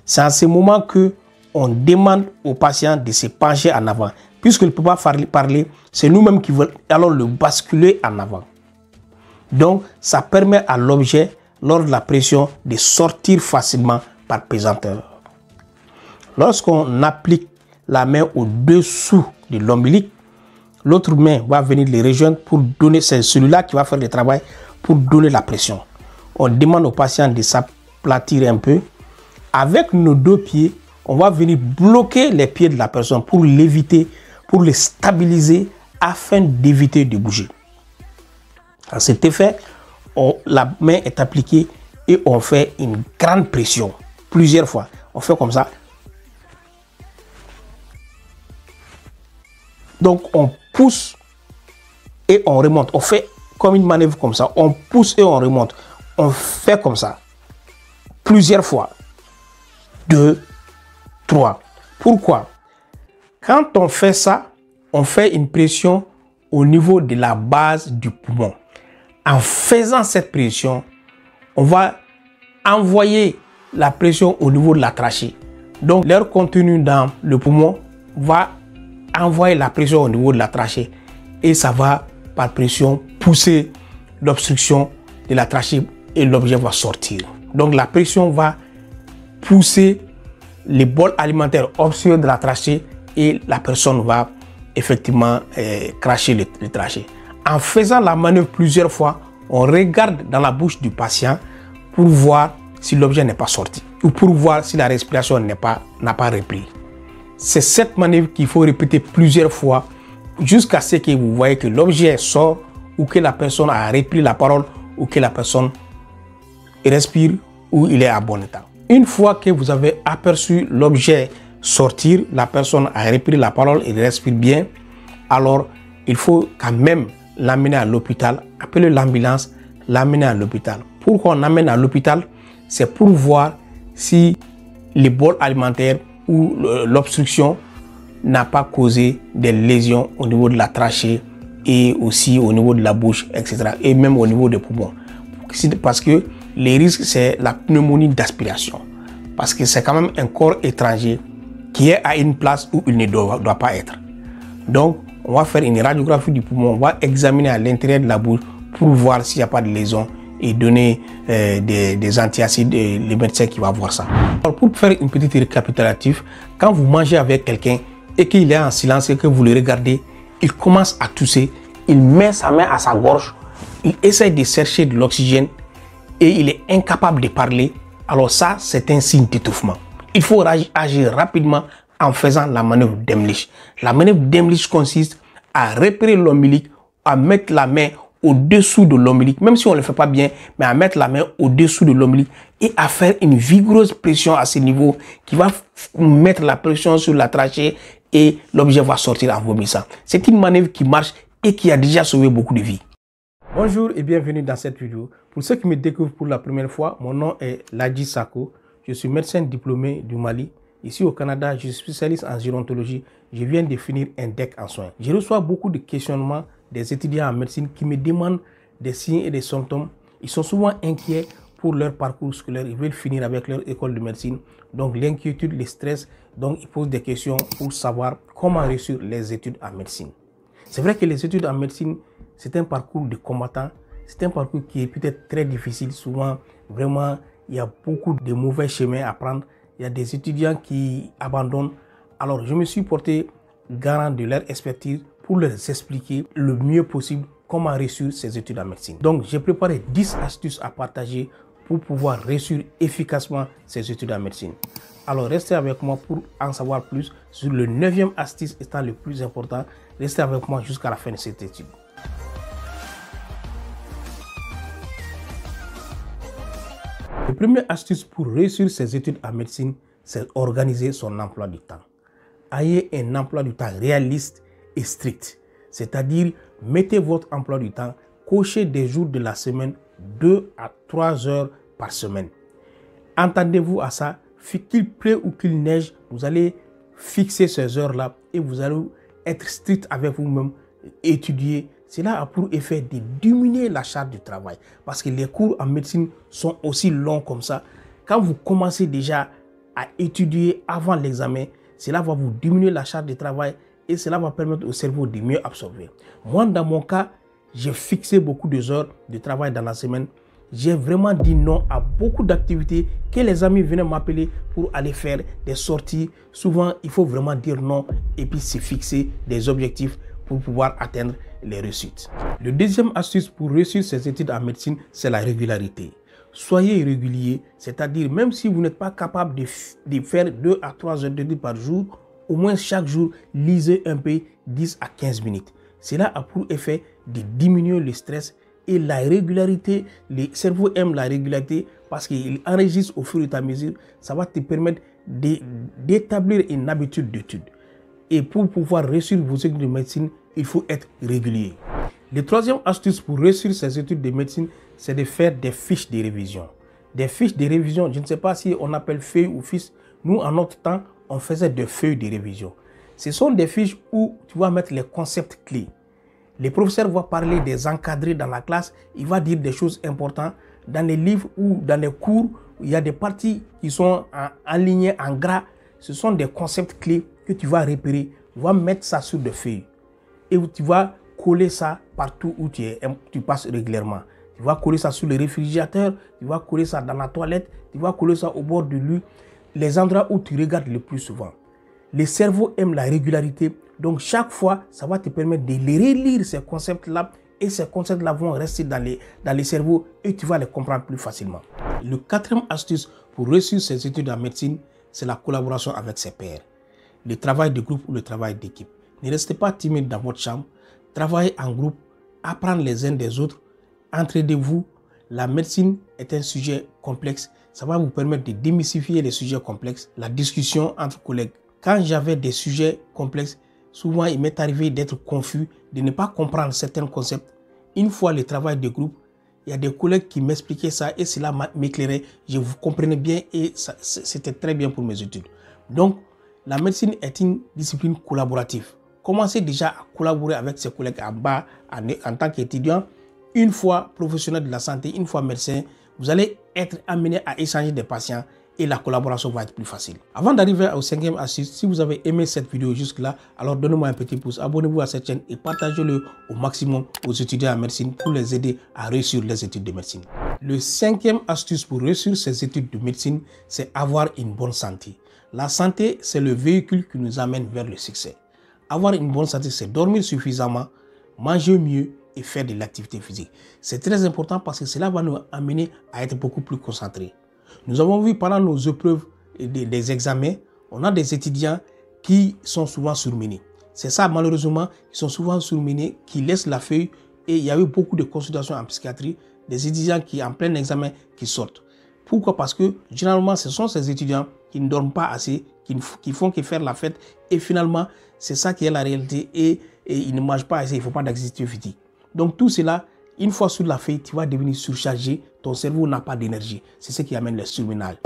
C'est en ce moment que on demande au patient de se pencher en avant. Puisqu'il ne peut pas parler, c'est nous-mêmes qui voulons alors le basculer en avant. Donc, ça permet à l'objet, lors de la pression, de sortir facilement par pesanteur. Lorsqu'on applique la main au-dessous de l'ombilic, L'autre main va venir les rejoindre pour donner, c'est celui-là qui va faire le travail pour donner la pression. On demande au patient de s'aplatir un peu. Avec nos deux pieds, on va venir bloquer les pieds de la personne pour l'éviter, pour les stabiliser afin d'éviter de bouger. À cet effet, la main est appliquée et on fait une grande pression plusieurs fois. On fait comme ça. Donc on pousse et on remonte. On fait comme une manœuvre comme ça. On pousse et on remonte. On fait comme ça plusieurs fois. 2, 3. Pourquoi? Quand on fait ça, on fait une pression au niveau de la base du poumon. En faisant cette pression, on va envoyer la pression au niveau de la trachée. Donc l'air contenu dans le poumon va envoyer la pression au niveau de la trachée et ça va par pression pousser l'obstruction de la trachée et l'objet va sortir. Donc la pression va pousser les bols alimentaires obstrués de la trachée et la personne va effectivement cracher le trachée. En faisant la manœuvre plusieurs fois, on regarde dans la bouche du patient pour voir si l'objet n'est pas sorti ou pour voir si la respiration n'a pas repris. C'est cette manœuvre qu'il faut répéter plusieurs fois jusqu'à ce que vous voyez que l'objet sort ou que la personne a repris la parole ou que la personne respire ou il est à bon état. Une fois que vous avez aperçu l'objet sortir, la personne a repris la parole et respire bien, alors il faut quand même l'amener à l'hôpital, appeler l'ambulance, l'amener à l'hôpital. Pourquoi on amène à l'hôpital? C'est pour voir si les bols alimentaires ou l'obstruction n'a pas causé des lésions au niveau de la trachée et aussi au niveau de la bouche, etc. Et même au niveau des poumons. Parce que les risques, c'est la pneumonie d'aspiration. Parce que c'est quand même un corps étranger qui est à une place où il ne doit pas être. Donc, on va faire une radiographie du poumon, on va examiner à l'intérieur de la bouche pour voir s'il n'y a pas de lésion et donner des antiacides, les médecins qui vont voir ça. Alors, pour faire une petite récapitulative, quand vous mangez avec quelqu'un et qu'il est en silence et que vous le regardez, il commence à tousser, il met sa main à sa gorge, il essaie de chercher de l'oxygène et il est incapable de parler, alors ça, c'est un signe d'étouffement. Il faut agir rapidement en faisant la manœuvre d'Heimlich. La manœuvre d'Heimlich consiste à repérer l'ombilic, à mettre la main au-dessous de l'ombilic, même si on ne le fait pas bien, mais à mettre la main au-dessous de l'ombilic et à faire une vigoureuse pression à ce niveau qui va mettre la pression sur la trachée et l'objet va sortir en vomissant. C'est une manœuvre qui marche et qui a déjà sauvé beaucoup de vies. Bonjour et bienvenue dans cette vidéo. Pour ceux qui me découvrent pour la première fois, mon nom est Ladji Sako. Je suis médecin diplômé du Mali. Ici au Canada, je suis spécialiste en gérontologie. Je viens de finir un DEC en soins. Je reçois beaucoup de questionnements des étudiants en médecine qui me demandent des signes et des symptômes. Ils sont souvent inquiets pour leur parcours scolaire. Ils veulent finir avec leur école de médecine. Donc l'inquiétude, le stress, donc ils posent des questions pour savoir comment réussir les études en médecine. C'est vrai que les études en médecine, c'est un parcours de combattant. C'est un parcours qui est peut-être très difficile. Souvent, vraiment, il y a beaucoup de mauvais chemins à prendre. Il y a des étudiants qui abandonnent. Alors, je me suis porté garant de leur expertise pour leur expliquer le mieux possible comment réussir ces études en médecine. Donc, j'ai préparé 10 astuces à partager pour pouvoir réussir efficacement ces études en médecine. Alors, restez avec moi pour en savoir plus sur le 9e astuce étant le plus important. Restez avec moi jusqu'à la fin de cette étude. La première astuce pour réussir ses études en médecine, c'est organiser son emploi du temps. Ayez un emploi du temps réaliste et strict. C'est-à-dire, mettez votre emploi du temps, cochez des jours de la semaine, 2 à 3 heures par semaine. Entendez-vous à ça, qu'il pleuve ou qu'il neige, vous allez fixer ces heures-là et vous allez être strict avec vous-même, étudier. Cela a pour effet de diminuer la charge du travail parce que les cours en médecine sont aussi longs comme ça. Quand vous commencez déjà à étudier avant l'examen, cela va vous diminuer la charge de travail et cela va permettre au cerveau de mieux absorber. Moi, dans mon cas, j'ai fixé beaucoup d'heures de travail dans la semaine. J'ai vraiment dit non à beaucoup d'activités que les amis venaient m'appeler pour aller faire des sorties. Souvent, il faut vraiment dire non et puis se fixer des objectifs pour pouvoir atteindre les réussites. Le deuxième astuce pour réussir ses études en médecine, c'est la régularité. Soyez régulier, c'est-à-dire même si vous n'êtes pas capable de faire 2 à 3 heures d'études par jour, au moins chaque jour, lisez un peu 10 à 15 minutes. Cela a pour effet de diminuer le stress et la régularité. Le cerveau aime la régularité parce qu'il enregistre au fur et à mesure. Ça va te permettre d'établir une habitude d'étude. Et pour pouvoir réussir vos études de médecine, il faut être régulier. Le troisième astuce pour réussir ses études de médecine, c'est de faire des fiches de révision. Des fiches de révision, je ne sais pas si on appelle feuilles ou fiches. Nous, en notre temps, on faisait des feuilles de révision. Ce sont des fiches où tu vas mettre les concepts clés. Le professeur va parler des encadrés dans la classe. Il va dire des choses importantes. Dans les livres ou dans les cours, il y a des parties qui sont alignées en gras. Ce sont des concepts clés que tu vas repérer. Tu vas mettre ça sur des feuilles. Et tu vas coller ça partout où tu passes régulièrement. Tu vas coller ça sur le réfrigérateur. Tu vas coller ça dans la toilette. Tu vas coller ça au bord du lit. Les endroits où tu regardes le plus souvent. Le cerveau aime la régularité. Donc, chaque fois, ça va te permettre de relire ces concepts-là. Et ces concepts-là vont rester dans les cerveaux et tu vas les comprendre plus facilement. Le quatrième astuce pour réussir ses études en médecine, c'est la collaboration avec ses pairs. Le travail de groupe ou le travail d'équipe. Ne restez pas timide dans votre chambre. Travaillez en groupe, apprenez les uns des autres, entraidez-vous. La médecine est un sujet complexe. Ça va vous permettre de démystifier les sujets complexes. La discussion entre collègues. Quand j'avais des sujets complexes, souvent il m'est arrivé d'être confus, de ne pas comprendre certains concepts. Une fois le travail de groupe, il y a des collègues qui m'expliquaient ça et cela m'éclairait. Je vous comprenais bien et c'était très bien pour mes études. Donc, la médecine est une discipline collaborative. Commencez déjà à collaborer avec ses collègues en bas en tant qu'étudiant. Une fois professionnel de la santé, une fois médecin, vous allez être amené à échanger des patients et la collaboration va être plus facile. Avant d'arriver au cinquième astuce, si vous avez aimé cette vidéo jusque-là, alors donnez-moi un petit pouce, abonnez-vous à cette chaîne et partagez-le au maximum aux étudiants en médecine pour les aider à réussir les études de médecine. Le cinquième astuce pour réussir ces études de médecine, c'est avoir une bonne santé. La santé, c'est le véhicule qui nous amène vers le succès. Avoir une bonne santé, c'est dormir suffisamment, manger mieux et faire de l'activité physique. C'est très important parce que cela va nous amener à être beaucoup plus concentrés. Nous avons vu pendant nos épreuves des examens, on a des étudiants qui sont souvent surmenés. C'est ça malheureusement, ils sont souvent surmenés, qui laissent la feuille et il y a eu beaucoup de consultations en psychiatrie, des étudiants qui en plein examen qui sortent. Pourquoi? Parce que généralement ce sont ces étudiants qui ne dorment pas assez, qui font que faire la fête et finalement c'est ça qui est la réalité et ils ne mangent pas assez, il ne faut pas d'activité physique. Donc tout cela, une fois sur la feuille, tu vas devenir surchargé, ton cerveau n'a pas d'énergie. C'est ce qui amène le surmenage.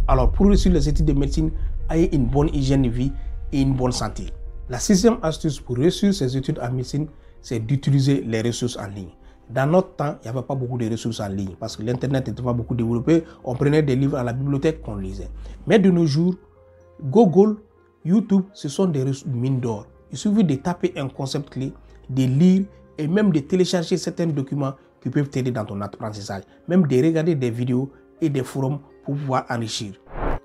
Alors pour réussir les études de médecine, ayez une bonne hygiène de vie et une bonne santé. La sixième astuce pour réussir ses études en médecine, c'est d'utiliser les ressources en ligne. Dans notre temps, il n'y avait pas beaucoup de ressources en ligne parce que l'Internet n'était pas beaucoup développé. On prenait des livres à la bibliothèque qu'on lisait. Mais de nos jours, Google, YouTube, ce sont des mines d'or. Il suffit de taper un concept clé, de lire et même de télécharger certains documents qui peuvent t'aider dans ton apprentissage. Même de regarder des vidéos et des forums pour pouvoir enrichir.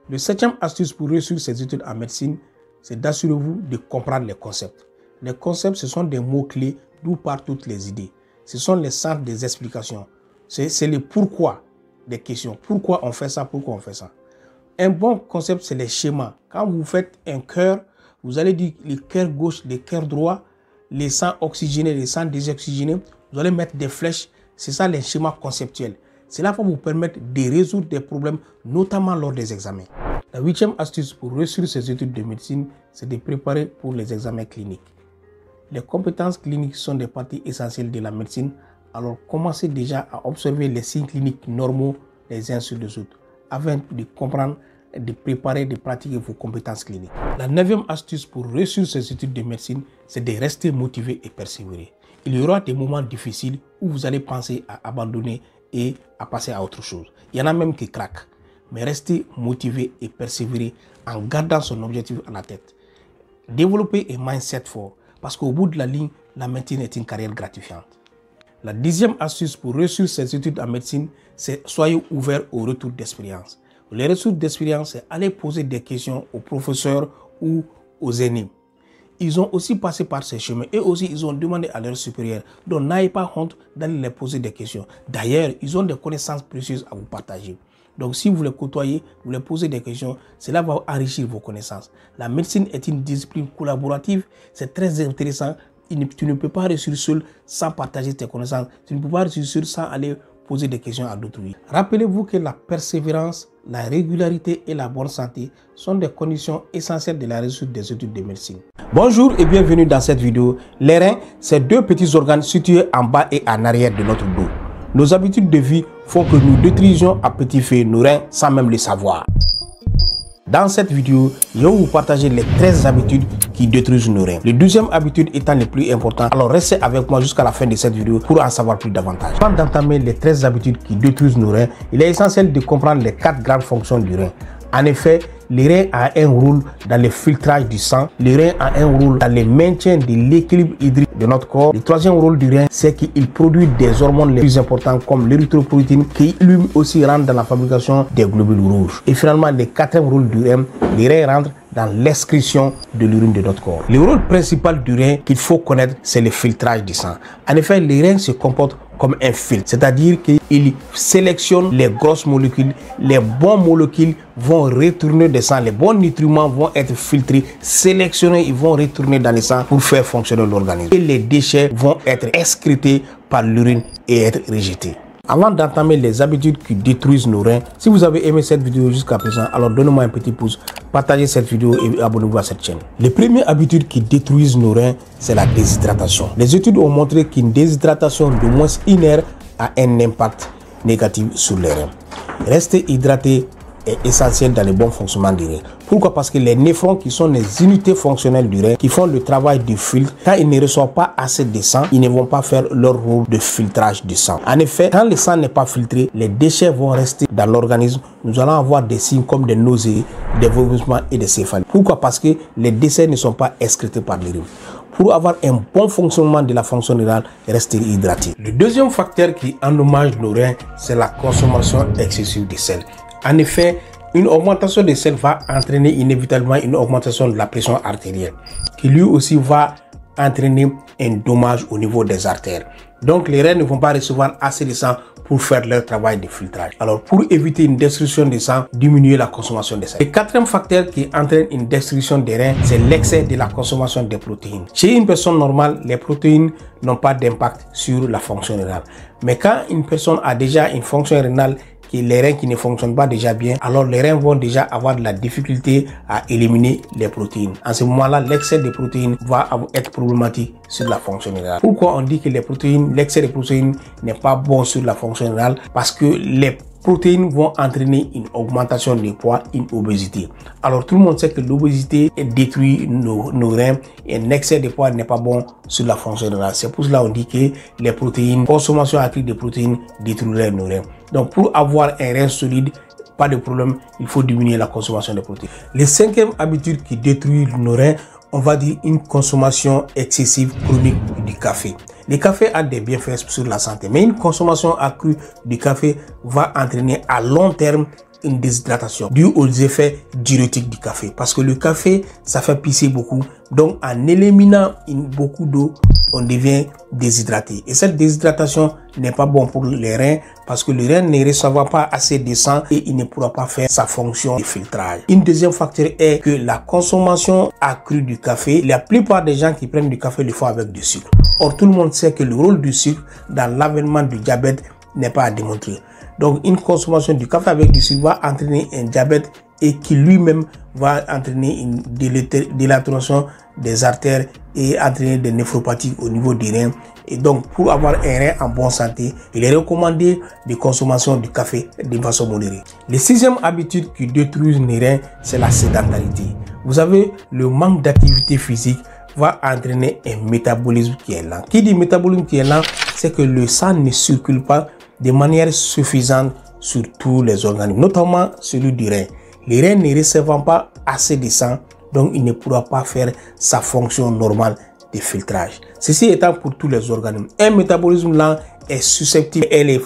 Le septième astuce pour réussir ses études en médecine, c'est d'assurer-vous de comprendre les concepts. Les concepts, ce sont des mots-clés d'où partent toutes les idées. Ce sont les centres des explications. C'est le pourquoi des questions. Pourquoi on fait ça, pourquoi on fait ça. Un bon concept, c'est les schémas. Quand vous faites un cœur, vous allez dire le cœur gauche, le cœur droit, les sangs oxygénés, les sangs désoxygénés. Vous allez mettre des flèches. C'est ça les schémas conceptuels. Cela va vous permettre de résoudre des problèmes, notamment lors des examens. La huitième astuce pour réussir ses études de médecine, c'est de préparer pour les examens cliniques. Les compétences cliniques sont des parties essentielles de la médecine, alors commencez déjà à observer les signes cliniques normaux les uns sur les autres, afin de comprendre, de préparer, de pratiquer vos compétences cliniques. La neuvième astuce pour réussir ses études de médecine, c'est de rester motivé et persévérer. Il y aura des moments difficiles où vous allez penser à abandonner et à passer à autre chose. Il y en a même qui craquent. Mais restez motivé et persévérer en gardant son objectif à la tête. Développez un mindset fort parce qu'au bout de la ligne, la médecine est une carrière gratifiante. La dixième astuce pour réussir ses études en médecine, c'est soyez ouvert au retour d'expérience. Les retours d'expérience, c'est aller poser des questions aux professeurs ou aux aînés. ils ont aussi passé par ces chemins et aussi ils ont demandé à leurs supérieurs. Donc n'ayez pas honte d'aller les poser des questions. D'ailleurs, ils ont des connaissances précieuses à vous partager. Donc si vous les côtoyez, vous les posez des questions, cela va enrichir vos connaissances. La médecine est une discipline collaborative, c'est très intéressant. Tu ne peux pas réussir seul sans partager tes connaissances. Tu ne peux pas réussir seul sans aller poser des questions à d'autres. Rappelez-vous que la persévérance, la régularité et la bonne santé sont des conditions essentielles de la réussite des études de médecine. Bonjour et bienvenue dans cette vidéo. Les reins, c'est deux petits organes situés en bas et en arrière de notre dos. Nos habitudes de vie font que nous détruisions à petit feu nos reins sans même le savoir. Dans cette vidéo, je vais vous partager les 13 habitudes qui détruisent nos reins. La deuxième habitude étant le plus important, alors restez avec moi jusqu'à la fin de cette vidéo pour en savoir plus davantage. Avant d'entamer les 13 habitudes qui détruisent nos reins, il est essentiel de comprendre les 4 grandes fonctions du rein. En effet, le rein a un rôle dans le filtrage du sang, le rein a un rôle dans le maintien de l'équilibre hydrique de notre corps. Le troisième rôle du rein, c'est qu'il produit des hormones les plus importantes comme l'érythropoïétine qui lui aussi rentre dans la fabrication des globules rouges. Et finalement, le quatrième rôle du rein, le rein rentre dans l'excrétion de l'urine de notre corps. Le rôle principal du rein qu'il faut connaître, c'est le filtrage du sang. En effet, le rein se comporte comme un filtre, c'est-à-dire qu'il sélectionne les grosses molécules, les bons molécules vont retourner dans le sang, les bons nutriments vont être filtrés, sélectionnés, ils vont retourner dans le sang pour faire fonctionner l'organisme. Et les déchets vont être excrétés par l'urine et être rejetés. Avant d'entamer les habitudes qui détruisent nos reins, si vous avez aimé cette vidéo jusqu'à présent, alors donnez-moi un petit pouce, partagez cette vidéo et abonnez-vous à cette chaîne. Les premières habitudes qui détruisent nos reins, c'est la déshydratation. Les études ont montré qu'une déshydratation de moins 1 heure a un impact négatif sur les reins. Rester hydraté est essentiel dans le bon fonctionnement du rein. Pourquoi? Parce que les néphrons, qui sont les unités fonctionnelles du rein, qui font le travail du filtre, quand ils ne reçoivent pas assez de sang, ils ne vont pas faire leur rôle de filtrage du sang. En effet, quand le sang n'est pas filtré, les déchets vont rester dans l'organisme. Nous allons avoir des signes comme des nausées, des vomissements et des céphalées. Pourquoi? Parce que les déchets ne sont pas excrétés par l'urine. Pour avoir un bon fonctionnement de la fonction rénale, rester hydraté. Le deuxième facteur qui endommage nos reins, c'est la consommation excessive de sel. En effet, une augmentation de sel va entraîner inévitablement une augmentation de la pression artérielle, qui lui aussi va entraîner un dommage au niveau des artères. Donc les reins ne vont pas recevoir assez de sang pour faire leur travail de filtrage. Alors pour éviter une destruction du sang, diminuer la consommation de sel. Le quatrième facteur qui entraîne une destruction des reins, c'est l'excès de la consommation des protéines. Chez une personne normale, les protéines n'ont pas d'impact sur la fonction rénale. Mais quand une personne a déjà une fonction rénale, les reins qui ne fonctionnent pas déjà bien, alors les reins vont déjà avoir de la difficulté à éliminer les protéines. En ce moment-là, l'excès de protéines va être problématique sur la fonction rénale. Pourquoi on dit que l'excès de protéines n'est pas bon sur la fonction rénale? Parce que les protéines vont entraîner une augmentation du poids, une obésité. Alors tout le monde sait que l'obésité détruit nos reins et un excès de poids n'est pas bon sur la fonction rénale. C'est pour cela qu'on dit que les protéines, consommation accrue de protéines détruirait nos reins. Donc pour avoir un rein solide, pas de problème, il faut diminuer la consommation de protéines. Les cinquième habitude qui détruit nos reins, on va dire une consommation excessive chronique du café. Le café a des bienfaits sur la santé, mais une consommation accrue du café va entraîner à long terme une déshydratation due aux effets diurétiques du café. Parce que le café, ça fait pisser beaucoup. Donc en éliminant beaucoup d'eau, on devient déshydraté. Et cette déshydratation n'est pas bon pour les reins parce que le rein ne recevra pas assez de sang et il ne pourra pas faire sa fonction de filtrage. Une deuxième facteur est que la consommation accrue du café, la plupart des gens qui prennent du café le font avec du sucre. Or, tout le monde sait que le rôle du sucre dans l'avènement du diabète n'est pas à démontrer. Donc, une consommation du café avec du sucre va entraîner un diabète et qui lui-même va entraîner une dilatation des artères et entraîner des néphropathies au niveau des reins. Et donc, pour avoir un rein en bonne santé, il est recommandé de consommation du café de façon modérée. La sixième habitude qui détruit les reins, c'est la sédentarité. Vous avez le manque d'activité physique va entraîner un métabolisme qui est lent. Qui dit métabolisme qui est lent, c'est que le sang ne circule pas de manière suffisante sur tous les organes, notamment celui du rein. Les reins ne recevant pas assez de sang, donc il ne pourra pas faire sa fonction normale de filtrage. Ceci étant pour tous les organes. Un métabolisme lent est susceptible et les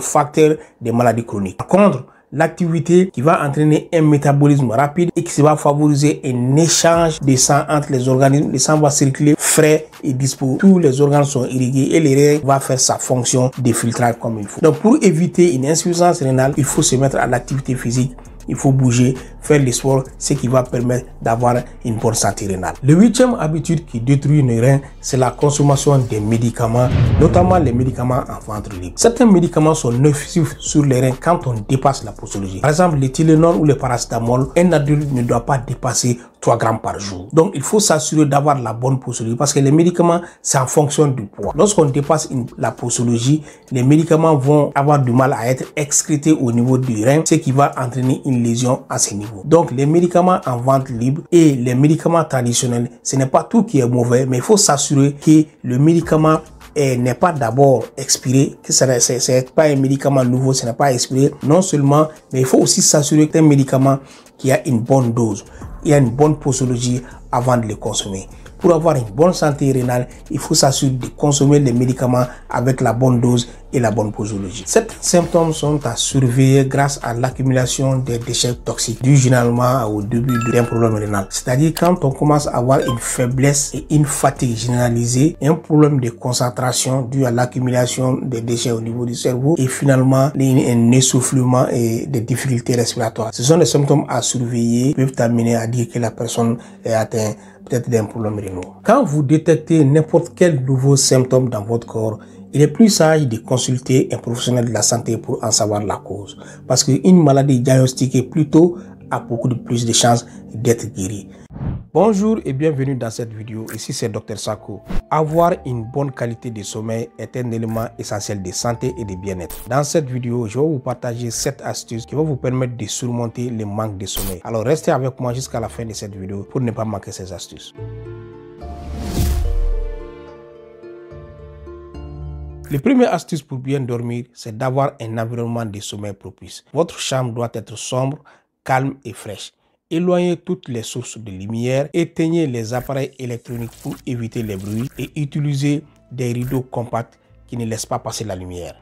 facteurs des maladies chroniques. Par contre, l'activité qui va entraîner un métabolisme rapide et qui va favoriser un échange de sang entre les organismes. Le sang va circuler frais et dispo. Tous les organes sont irrigués et les reins va faire sa fonction de filtrage comme il faut. Donc pour éviter une insuffisance rénale, il faut se mettre à l'activité physique. Il faut bouger, faire le sport, ce qui va permettre d'avoir une bonne santé rénale. Le 8e habitude qui détruit nos reins, c'est la consommation des médicaments, notamment les médicaments en ventre libre. Certains médicaments sont nocifs sur les reins quand on dépasse la posologie. Par exemple, le Tylenol ou le paracétamol, un adulte ne doit pas dépasser 3 grammes par jour. Donc, il faut s'assurer d'avoir la bonne posologie parce que les médicaments, c'est en fonction du poids. Lorsqu'on dépasse la posologie, les médicaments vont avoir du mal à être excrétés au niveau du rein, ce qui va entraîner une lésion à ce niveau. Donc, les médicaments en vente libre et les médicaments traditionnels, ce n'est pas tout qui est mauvais, mais il faut s'assurer que le médicament n'est pas d'abord expiré, que ce n'est pas un médicament nouveau, ce n'est pas expiré. Non seulement, mais il faut aussi s'assurer que c'est un médicament qui a une bonne dose, il y a une bonne posologie avant de les consommer. Pour avoir une bonne santé rénale, il faut s'assurer de consommer les médicaments avec la bonne dose et la bonne posologie. Certains symptômes sont à surveiller grâce à l'accumulation des déchets toxiques dus généralement au début d'un problème rénal. C'est-à-dire quand on commence à avoir une faiblesse et une fatigue généralisée, un problème de concentration dû à l'accumulation des déchets au niveau du cerveau et finalement un essoufflement et des difficultés respiratoires. Ce sont des symptômes à surveiller qui peuvent amener à dire que la personne est atteinte peut-être d'un problème rénal. Quand vous détectez n'importe quel nouveau symptôme dans votre corps, il est plus sage de consulter un professionnel de la santé pour en savoir la cause. Parce qu'une maladie diagnostiquée plus tôt a beaucoup de plus de chances d'être guérie. Bonjour et bienvenue dans cette vidéo. Ici c'est Dr Sako. Avoir une bonne qualité de sommeil est un élément essentiel de santé et de bien-être. Dans cette vidéo, je vais vous partager 7 astuces qui vont vous permettre de surmonter le manque de sommeil. Alors restez avec moi jusqu'à la fin de cette vidéo pour ne pas manquer ces astuces. La première astuce pour bien dormir, c'est d'avoir un environnement de sommeil propice. Votre chambre doit être sombre, calme et fraîche. Éloignez toutes les sources de lumière, éteignez les appareils électroniques pour éviter les bruits et utilisez des rideaux compacts qui ne laissent pas passer la lumière.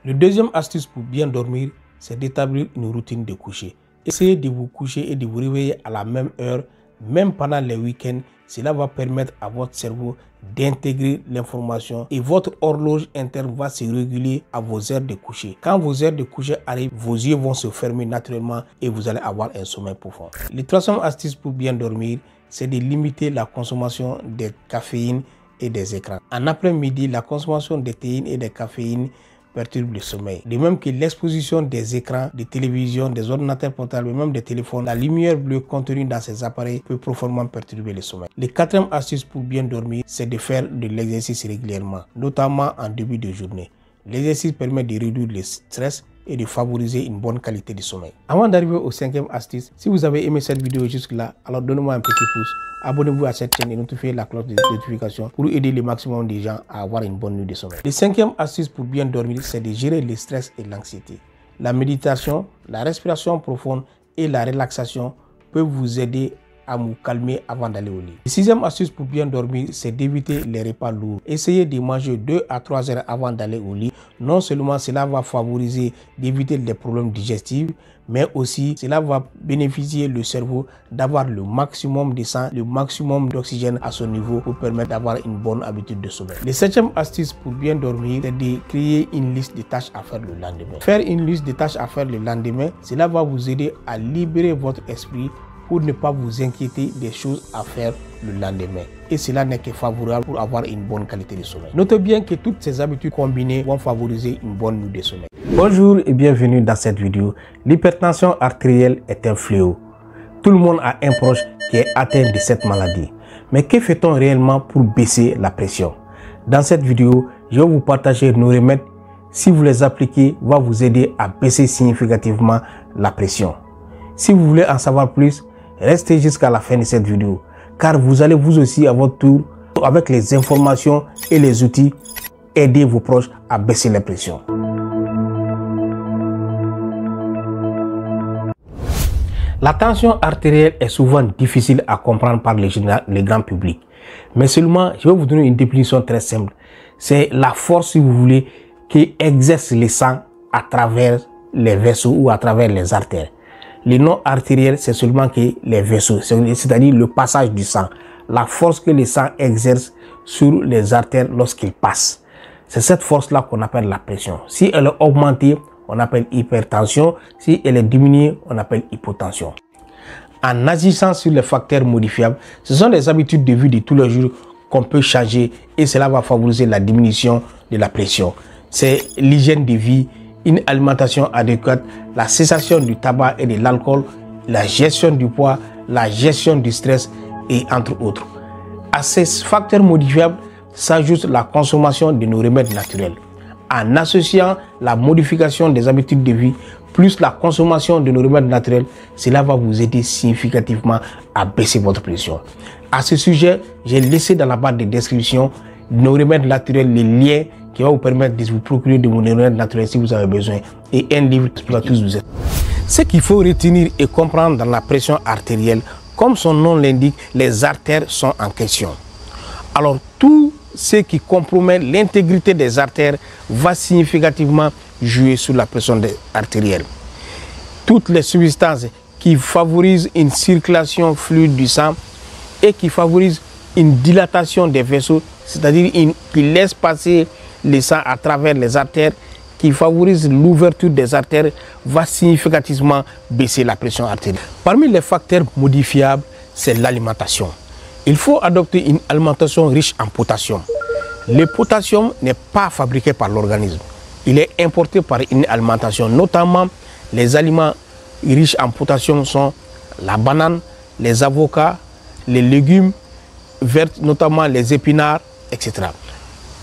Le deuxième astuce pour bien dormir, c'est d'établir une routine de coucher. Essayez de vous coucher et de vous réveiller à la même heure, même pendant les week-ends. Cela va permettre à votre cerveau d'intégrer l'information et votre horloge interne va se réguler à vos heures de coucher. Quand vos heures de coucher arrivent, vos yeux vont se fermer naturellement et vous allez avoir un sommeil profond. La troisième astuce pour bien dormir, c'est de limiter la consommation de caféine et des écrans. En après-midi, la consommation de théine et de caféine perturbe le sommeil. De même que l'exposition des écrans, des télévisions, des ordinateurs portables et même des téléphones, la lumière bleue contenue dans ces appareils peut profondément perturber le sommeil. La quatrième astuce pour bien dormir, c'est de faire de l'exercice régulièrement, notamment en début de journée. L'exercice permet de réduire le stress et de favoriser une bonne qualité de sommeil. Avant d'arriver au 5e astuce, si vous avez aimé cette vidéo jusque-là, alors donnez-moi un petit pouce, abonnez-vous à cette chaîne et notifiez la cloche de notification pour aider le maximum de gens à avoir une bonne nuit de sommeil. Le 5e astuce pour bien dormir, c'est de gérer le stress et l'anxiété. La méditation, la respiration profonde et la relaxation peuvent vous aider à vous calmer avant d'aller au lit. La 6e astuce pour bien dormir, c'est d'éviter les repas lourds. Essayez de manger 2 à 3 heures avant d'aller au lit. Non seulement cela va favoriser d'éviter des problèmes digestifs, mais aussi cela va bénéficier le cerveau d'avoir le maximum de sang, le maximum d'oxygène à son niveau pour permettre d'avoir une bonne habitude de sommeil. La 7e astuce pour bien dormir, c'est de créer une liste de tâches à faire le lendemain. Faire une liste de tâches à faire le lendemain, cela va vous aider à libérer votre esprit pour ne pas vous inquiéter des choses à faire le lendemain. Et cela n'est que favorable pour avoir une bonne qualité de sommeil. Notez bien que toutes ces habitudes combinées vont favoriser une bonne nuit de sommeil. Bonjour et bienvenue dans cette vidéo. L'hypertension artérielle est un fléau. Tout le monde a un proche qui est atteint de cette maladie. Mais que fait-on réellement pour baisser la pression? Dans cette vidéo, je vais vous partager nos remèdes. Si vous les appliquez, va vous aider à baisser significativement la pression. Si vous voulez en savoir plus, restez jusqu'à la fin de cette vidéo, car vous allez vous aussi à votre tour, avec les informations et les outils, aider vos proches à baisser la pression. La tension artérielle est souvent difficile à comprendre par le grand public. Mais seulement, je vais vous donner une définition très simple. C'est la force, si vous voulez, qui exerce le sang à travers les vaisseaux ou à travers les artères. Les non artériels, c'est seulement que les vaisseaux, c'est-à-dire le passage du sang, la force que le sang exerce sur les artères lorsqu'il passe. C'est cette force-là qu'on appelle la pression. Si elle est augmentée, on appelle hypertension. Si elle est diminuée, on appelle hypotension. En agissant sur les facteurs modifiables, ce sont des habitudes de vie de tous les jours qu'on peut changer et cela va favoriser la diminution de la pression. C'est l'hygiène de vie, une alimentation adéquate, la cessation du tabac et de l'alcool, la gestion du poids, la gestion du stress et entre autres. À ces facteurs modifiables s'ajoute la consommation de nos remèdes naturels. En associant la modification des habitudes de vie plus la consommation de nos remèdes naturels, cela va vous aider significativement à baisser votre pression. À ce sujet, j'ai laissé dans la barre de description nos remèdes naturels, les liens qui vont vous permettre de vous procurer de vos remèdes naturels si vous avez besoin et un livre qui va tous vous aider. Ce qu'il faut retenir et comprendre dans la pression artérielle, comme son nom l'indique, les artères sont en question. Alors tout ce qui compromet l'intégrité des artères va significativement jouer sur la pression artérielle. Toutes les substances qui favorisent une circulation fluide du sang et qui favorisent une dilatation des vaisseaux, c'est-à-dire qui laissent passer le sang à travers les artères, qui favorise l'ouverture des artères, va significativement baisser la pression artérielle. Parmi les facteurs modifiables, c'est l'alimentation. Il faut adopter une alimentation riche en potassium. Le potassium n'est pas fabriqué par l'organisme. Il est importé par une alimentation. Notamment, les aliments riches en potassium sont la banane, les avocats, les légumes verts, notamment les épinards, etc.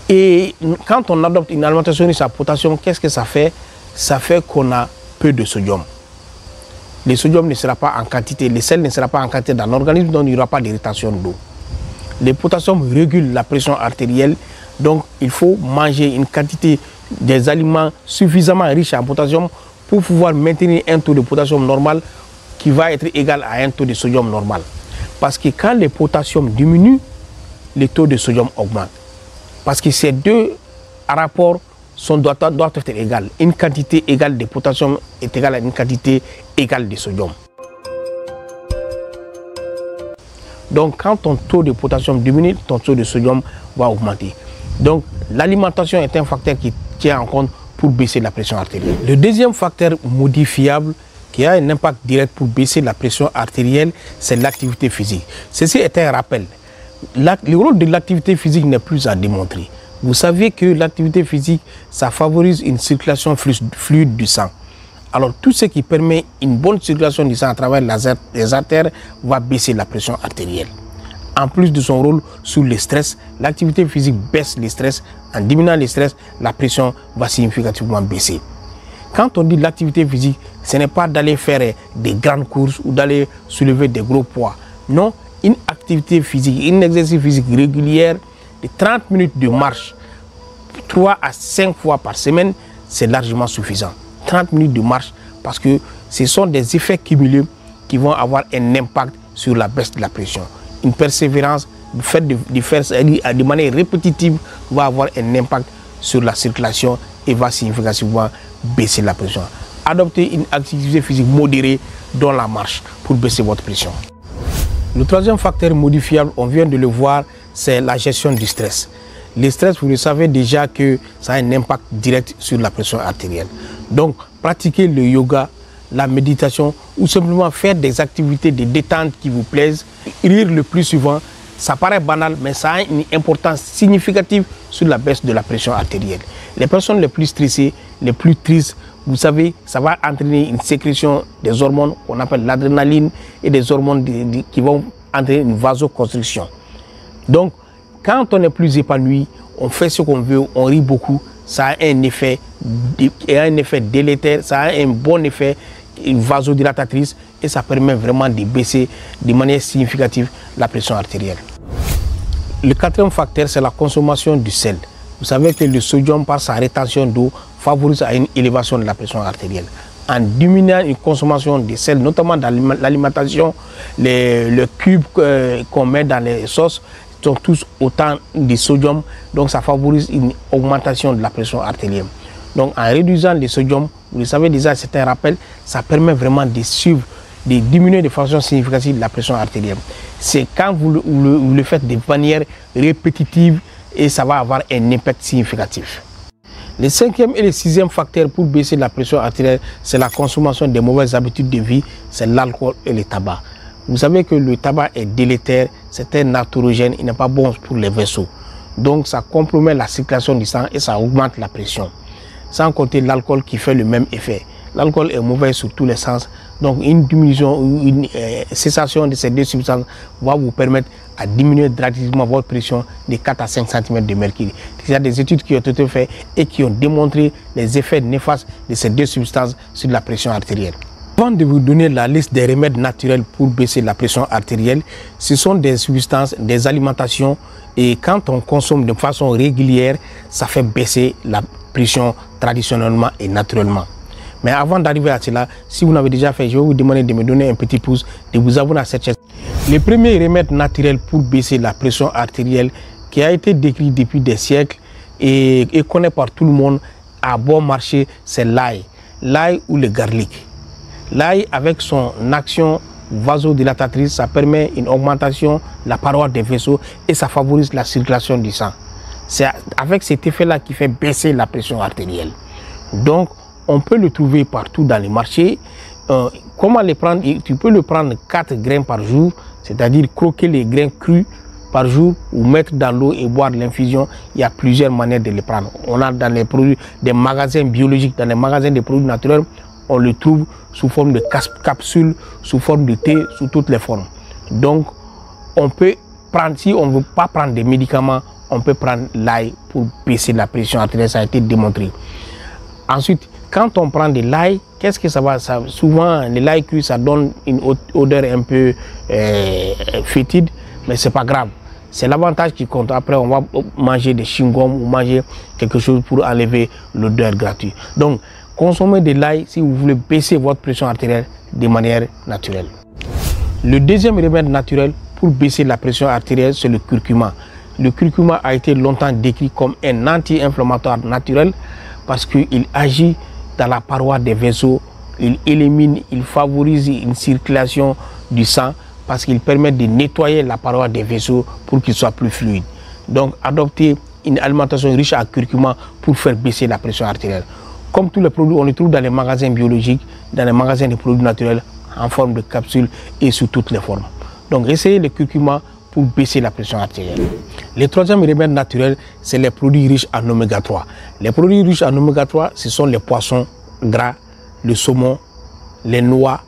Et quand on adopte une alimentation riche en potassium, qu'est-ce que ça fait? Ça fait qu'on a peu de sodium. Le sodium ne sera pas en quantité, le sel ne sera pas en quantité dans l'organisme, donc il n'y aura pas de rétention d'eau. Le potassium régule la pression artérielle, donc il faut manger une quantité des aliments suffisamment riches en potassium pour pouvoir maintenir un taux de potassium normal qui va être égal à un taux de sodium normal. Parce que quand le potassium diminue, le taux de sodium augmente. Parce que ces deux rapports doivent être égaux. Une quantité égale de potassium est égale à une quantité égale de sodium. Donc quand ton taux de potassium diminue, ton taux de sodium va augmenter. Donc l'alimentation est un facteur qui tient en compte pour baisser la pression artérielle. Le deuxième facteur modifiable qui a un impact direct pour baisser la pression artérielle, c'est l'activité physique. Ceci est un rappel. Le rôle de l'activité physique n'est plus à démontrer. Vous savez que l'activité physique, ça favorise une circulation fluide du sang. Alors tout ce qui permet une bonne circulation du sang à travers les artères va baisser la pression artérielle. En plus de son rôle sur le stress, l'activité physique baisse le stress. En diminuant le stress, la pression va significativement baisser. Quand on dit l'activité physique, ce n'est pas d'aller faire des grandes courses ou d'aller soulever des gros poids. Non, une activité physique, un exercice physique régulière de 30 minutes de marche 3 à 5 fois par semaine, c'est largement suffisant. 30 minutes de marche parce que ce sont des effets cumulés qui vont avoir un impact sur la baisse de la pression. Une persévérance, le fait de faire de manière répétitive va avoir un impact sur la circulation et va significativement baisser la pression. Adoptez une activité physique modérée dans la marche pour baisser votre pression. Le troisième facteur modifiable, on vient de le voir, c'est la gestion du stress. Le stress, vous le savez déjà que ça a un impact direct sur la pression artérielle. Donc, pratiquer le yoga, la méditation ou simplement faire des activités de détente qui vous plaisent, rire le plus souvent, ça paraît banal, mais ça a une importance significative sur la baisse de la pression artérielle. Les personnes les plus stressées, les plus tristes, vous savez, ça va entraîner une sécrétion des hormones qu'on appelle l'adrénaline et des hormones qui vont entraîner une vasoconstriction. Donc, quand on est plus épanoui, on fait ce qu'on veut, on rit beaucoup, ça a un effet délétère, ça a un bon effet, une vasodilatatrice et ça permet vraiment de baisser de manière significative la pression artérielle. Le quatrième facteur, c'est la consommation du sel. Vous savez que le sodium, par sa rétention d'eau, favorise une élévation de la pression artérielle. En diminuant une consommation de sel, notamment dans l'alimentation, les cubes qu'on met dans les sauces sont tous autant de sodium, donc ça favorise une augmentation de la pression artérielle. Donc en réduisant le sodium, vous le savez déjà, c'est un rappel, ça permet vraiment de suivre, de diminuer de façon significative la pression artérielle. C'est quand vous le faites de manière répétitive et ça va avoir un impact significatif. Le 5e et le 6e facteur pour baisser la pression artérielle, c'est la consommation des mauvaises habitudes de vie, c'est l'alcool et le tabac. Vous savez que le tabac est délétère, c'est un natrogène, il n'est pas bon pour les vaisseaux. Donc ça compromet la circulation du sang et ça augmente la pression. Sans compter l'alcool qui fait le même effet. L'alcool est mauvais sur tous les sens. Donc une diminution, une cessation de ces deux substances va vous permettre à diminuer drastiquement votre pression de 4 à 5 cm de mercure. Il y a des études qui ont été faites et qui ont démontré les effets néfastes de ces deux substances sur la pression artérielle. Avant de vous donner la liste des remèdes naturels pour baisser la pression artérielle, ce sont des substances, des alimentations et quand on consomme de façon régulière, ça fait baisser la pression traditionnellement et naturellement. Mais avant d'arriver à cela, si vous n'avez déjà fait, je vais vous demander de me donner un petit pouce, de vous abonner à cette chaîne. Le premier remède naturel pour baisser la pression artérielle qui a été décrit depuis des siècles et connu par tout le monde à bon marché, c'est l'ail. L'ail ou le garlic. L'ail, avec son action vasodilatatrice, ça permet une augmentation de la paroi des vaisseaux et ça favorise la circulation du sang. C'est avec cet effet-là qui fait baisser la pression artérielle. Donc, on peut le trouver partout dans les marchés. Comment le prendre? Tu peux le prendre 4 grains par jour, c'est-à-dire croquer les grains crus par jour ou mettre dans l'eau et boire l'infusion. Il y a plusieurs manières de le prendre. On a dans les produits des magasins biologiques, dans les magasins de produits naturels, on le trouve sous forme de capsules, sous forme de thé, sous toutes les formes. Donc, on peut prendre, si on ne veut pas prendre des médicaments, on peut prendre l'ail pour baisser la pression artérielle, ça a été démontré. Ensuite, quand on prend de l'ail, qu'est-ce que ça va? Souvent, l'ail cru, ça donne une odeur un peu fétide, mais ce n'est pas grave. C'est l'avantage qui compte. Après, on va manger des chewing-gums ou manger quelque chose pour enlever l'odeur gratuite. Donc, consommez de l'ail si vous voulez baisser votre pression artérielle de manière naturelle. Le deuxième remède naturel pour baisser la pression artérielle, c'est le curcuma. Le curcuma a été longtemps décrit comme un anti-inflammatoire naturel parce qu'il agit dans la paroi des vaisseaux, il élimine, il favorise une circulation du sang parce qu'il permet de nettoyer la paroi des vaisseaux pour qu'il soit plus fluide. Donc, adoptez une alimentation riche en curcuma pour faire baisser la pression artérielle. Comme tous les produits, on les trouve dans les magasins biologiques, dans les magasins de produits naturels, en forme de capsules et sous toutes les formes. Donc, essayez le curcuma pour baisser la pression artérielle. Le troisième remède naturel, c'est les produits riches en oméga 3. Les produits riches en oméga 3, ce sont les poissons gras, le saumon, les noix,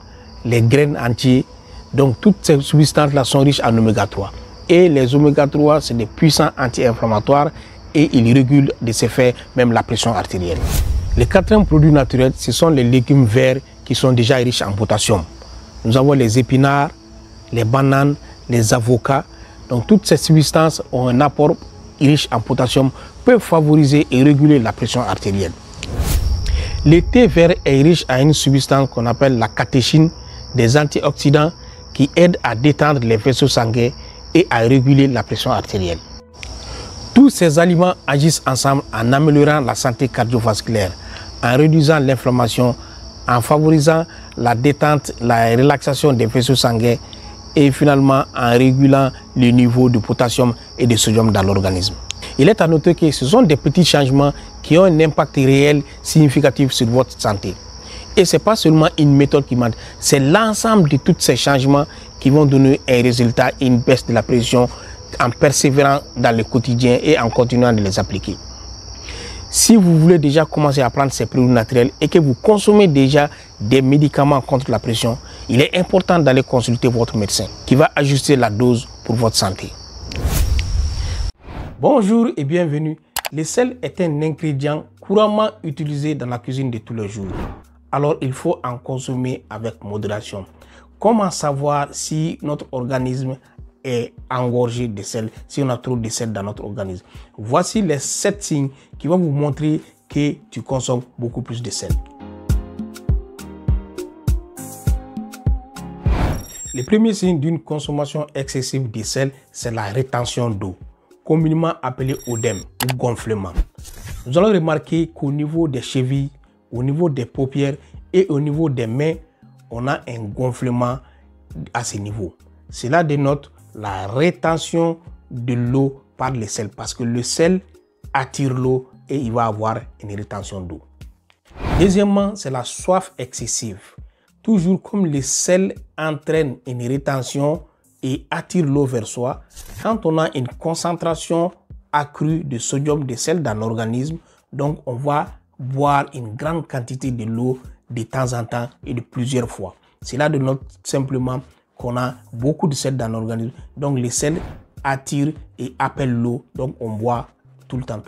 les graines entières. Donc, toutes ces substances-là sont riches en oméga 3. Et les oméga 3, c'est des puissants anti-inflammatoires et ils régulent de ce fait même la pression artérielle. Le quatrième produit naturel, ce sont les légumes verts qui sont déjà riches en potassium. Nous avons les épinards, les bananes, les avocats. Donc toutes ces substances ont un apport riche en potassium, peuvent favoriser et réguler la pression artérielle. Le thé vert est riche en une substance qu'on appelle la catéchine, des antioxydants qui aident à détendre les vaisseaux sanguins et à réguler la pression artérielle. Tous ces aliments agissent ensemble en améliorant la santé cardiovasculaire, en réduisant l'inflammation, en favorisant la détente, la relaxation des vaisseaux sanguins et finalement en régulant le niveau de potassium et de sodium dans l'organisme. Il est à noter que ce sont des petits changements qui ont un impact réel significatif sur votre santé. Et ce n'est pas seulement une méthode qui manque, c'est l'ensemble de tous ces changements qui vont donner un résultat et une baisse de la pression en persévérant dans le quotidien et en continuant de les appliquer. Si vous voulez déjà commencer à prendre ces produits naturels et que vous consommez déjà des médicaments contre la pression, il est important d'aller consulter votre médecin qui va ajuster la dose pour votre santé. Bonjour et bienvenue. Le sel est un ingrédient couramment utilisé dans la cuisine de tous les jours. Alors il faut en consommer avec modération. Comment savoir si notre organisme est engorgé de sel, si on a trop de sel dans notre organisme? Voici les 7 signes qui vont vous montrer que tu consommes beaucoup plus de sel. Le premier signe d'une consommation excessive de sel, c'est la rétention d'eau, communément appelée œdème ou gonflement. Nous allons remarquer qu'au niveau des chevilles, au niveau des paupières et au niveau des mains, on a un gonflement à ce niveau. Cela dénote la rétention de l'eau par le sel parce que le sel attire l'eau et il va avoir une rétention d'eau. Deuxièmement, c'est la soif excessive. Toujours comme le sel entraîne une rétention et attire l'eau vers soi, quand on a une concentration accrue de sodium, de sel dans l'organisme, donc on va boire une grande quantité de l'eau de temps en temps et de plusieurs fois. Cela dénote simplement qu'on a beaucoup de sel dans l'organisme, donc le sel attire et appelle l'eau, donc on boit tout le temps.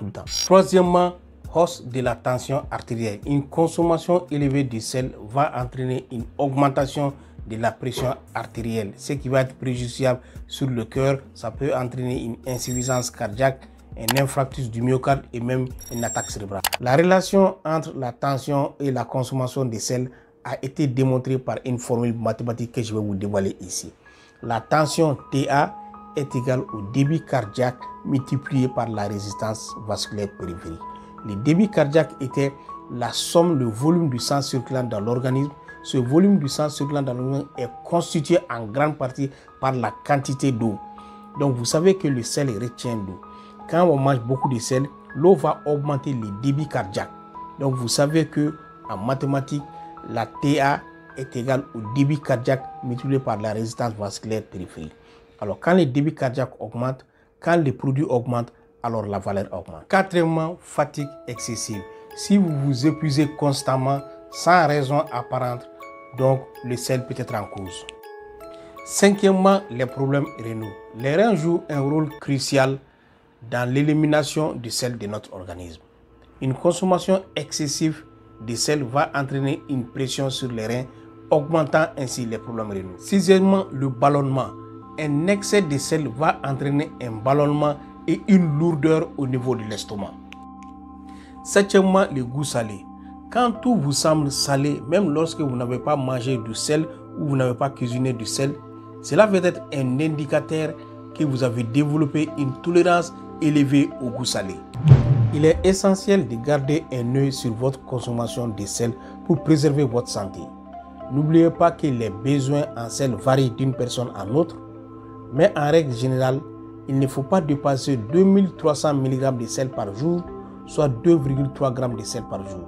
Troisièmement, hausse de la tension artérielle. Une consommation élevée de sel va entraîner une augmentation de la pression artérielle, ce qui va être préjudiciable sur le cœur. Ça peut entraîner une insuffisance cardiaque, un infarctus du myocarde et même une attaque cérébrale. La relation entre la tension et la consommation de sel a été démontrée par une formule mathématique que je vais vous dévoiler ici. La tension TA est égale au débit cardiaque multiplié par la résistance vasculaire périphérique. Le débit cardiaque était la somme, le volume du sang circulant dans l'organisme. Ce volume du sang circulant dans l'organisme est constitué en grande partie par la quantité d'eau. Donc vous savez que le sel retient l'eau. Quand on mange beaucoup de sel, l'eau va augmenter le débit cardiaque. Donc vous savez que en mathématiques, la TA est égale au débit cardiaque multiplié par la résistance vasculaire périphérique. Alors quand le débit cardiaque augmente, quand les produits augmentent, alors la valeur augmente. Quatrièmement, fatigue excessive. Si vous vous épuisez constamment sans raison apparente, donc le sel peut être en cause. Cinquièmement, les problèmes rénaux. Les reins jouent un rôle crucial dans l'élimination du sel de notre organisme. Une consommation excessive de sel va entraîner une pression sur les reins, augmentant ainsi les problèmes rénaux. Sixièmement, le ballonnement. Un excès de sel va entraîner un ballonnement et une lourdeur au niveau de l'estomac. Septièmement, le goût salé. Quand tout vous semble salé, même lorsque vous n'avez pas mangé du sel ou vous n'avez pas cuisiné du sel, cela peut être un indicateur que vous avez développé une tolérance élevée au goût salé. Il est essentiel de garder un œil sur votre consommation de sel pour préserver votre santé. N'oubliez pas que les besoins en sel varient d'une personne à l'autre, mais en règle générale, il ne faut pas dépasser 2300 mg de sel par jour, soit 2,3 g de sel par jour.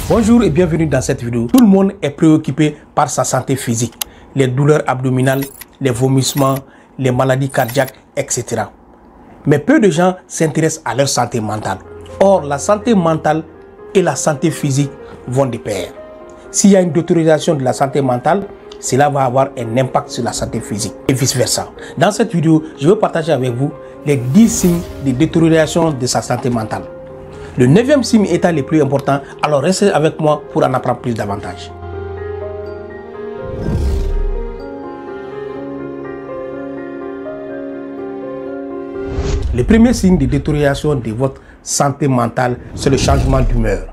Bonjour et bienvenue dans cette vidéo. Tout le monde est préoccupé par sa santé physique, les douleurs abdominales, les vomissements, les maladies cardiaques, etc. Mais peu de gens s'intéressent à leur santé mentale. Or, la santé mentale et la santé physique vont de pair. S'il y a une détérioration de la santé mentale, cela va avoir un impact sur la santé physique et vice-versa. Dans cette vidéo, je vais partager avec vous les 10 signes de détérioration de sa santé mentale. Le 9e signe étant le plus important, alors restez avec moi pour en apprendre plus davantage. Le premier signe de détérioration de votre santé mentale, c'est le changement d'humeur.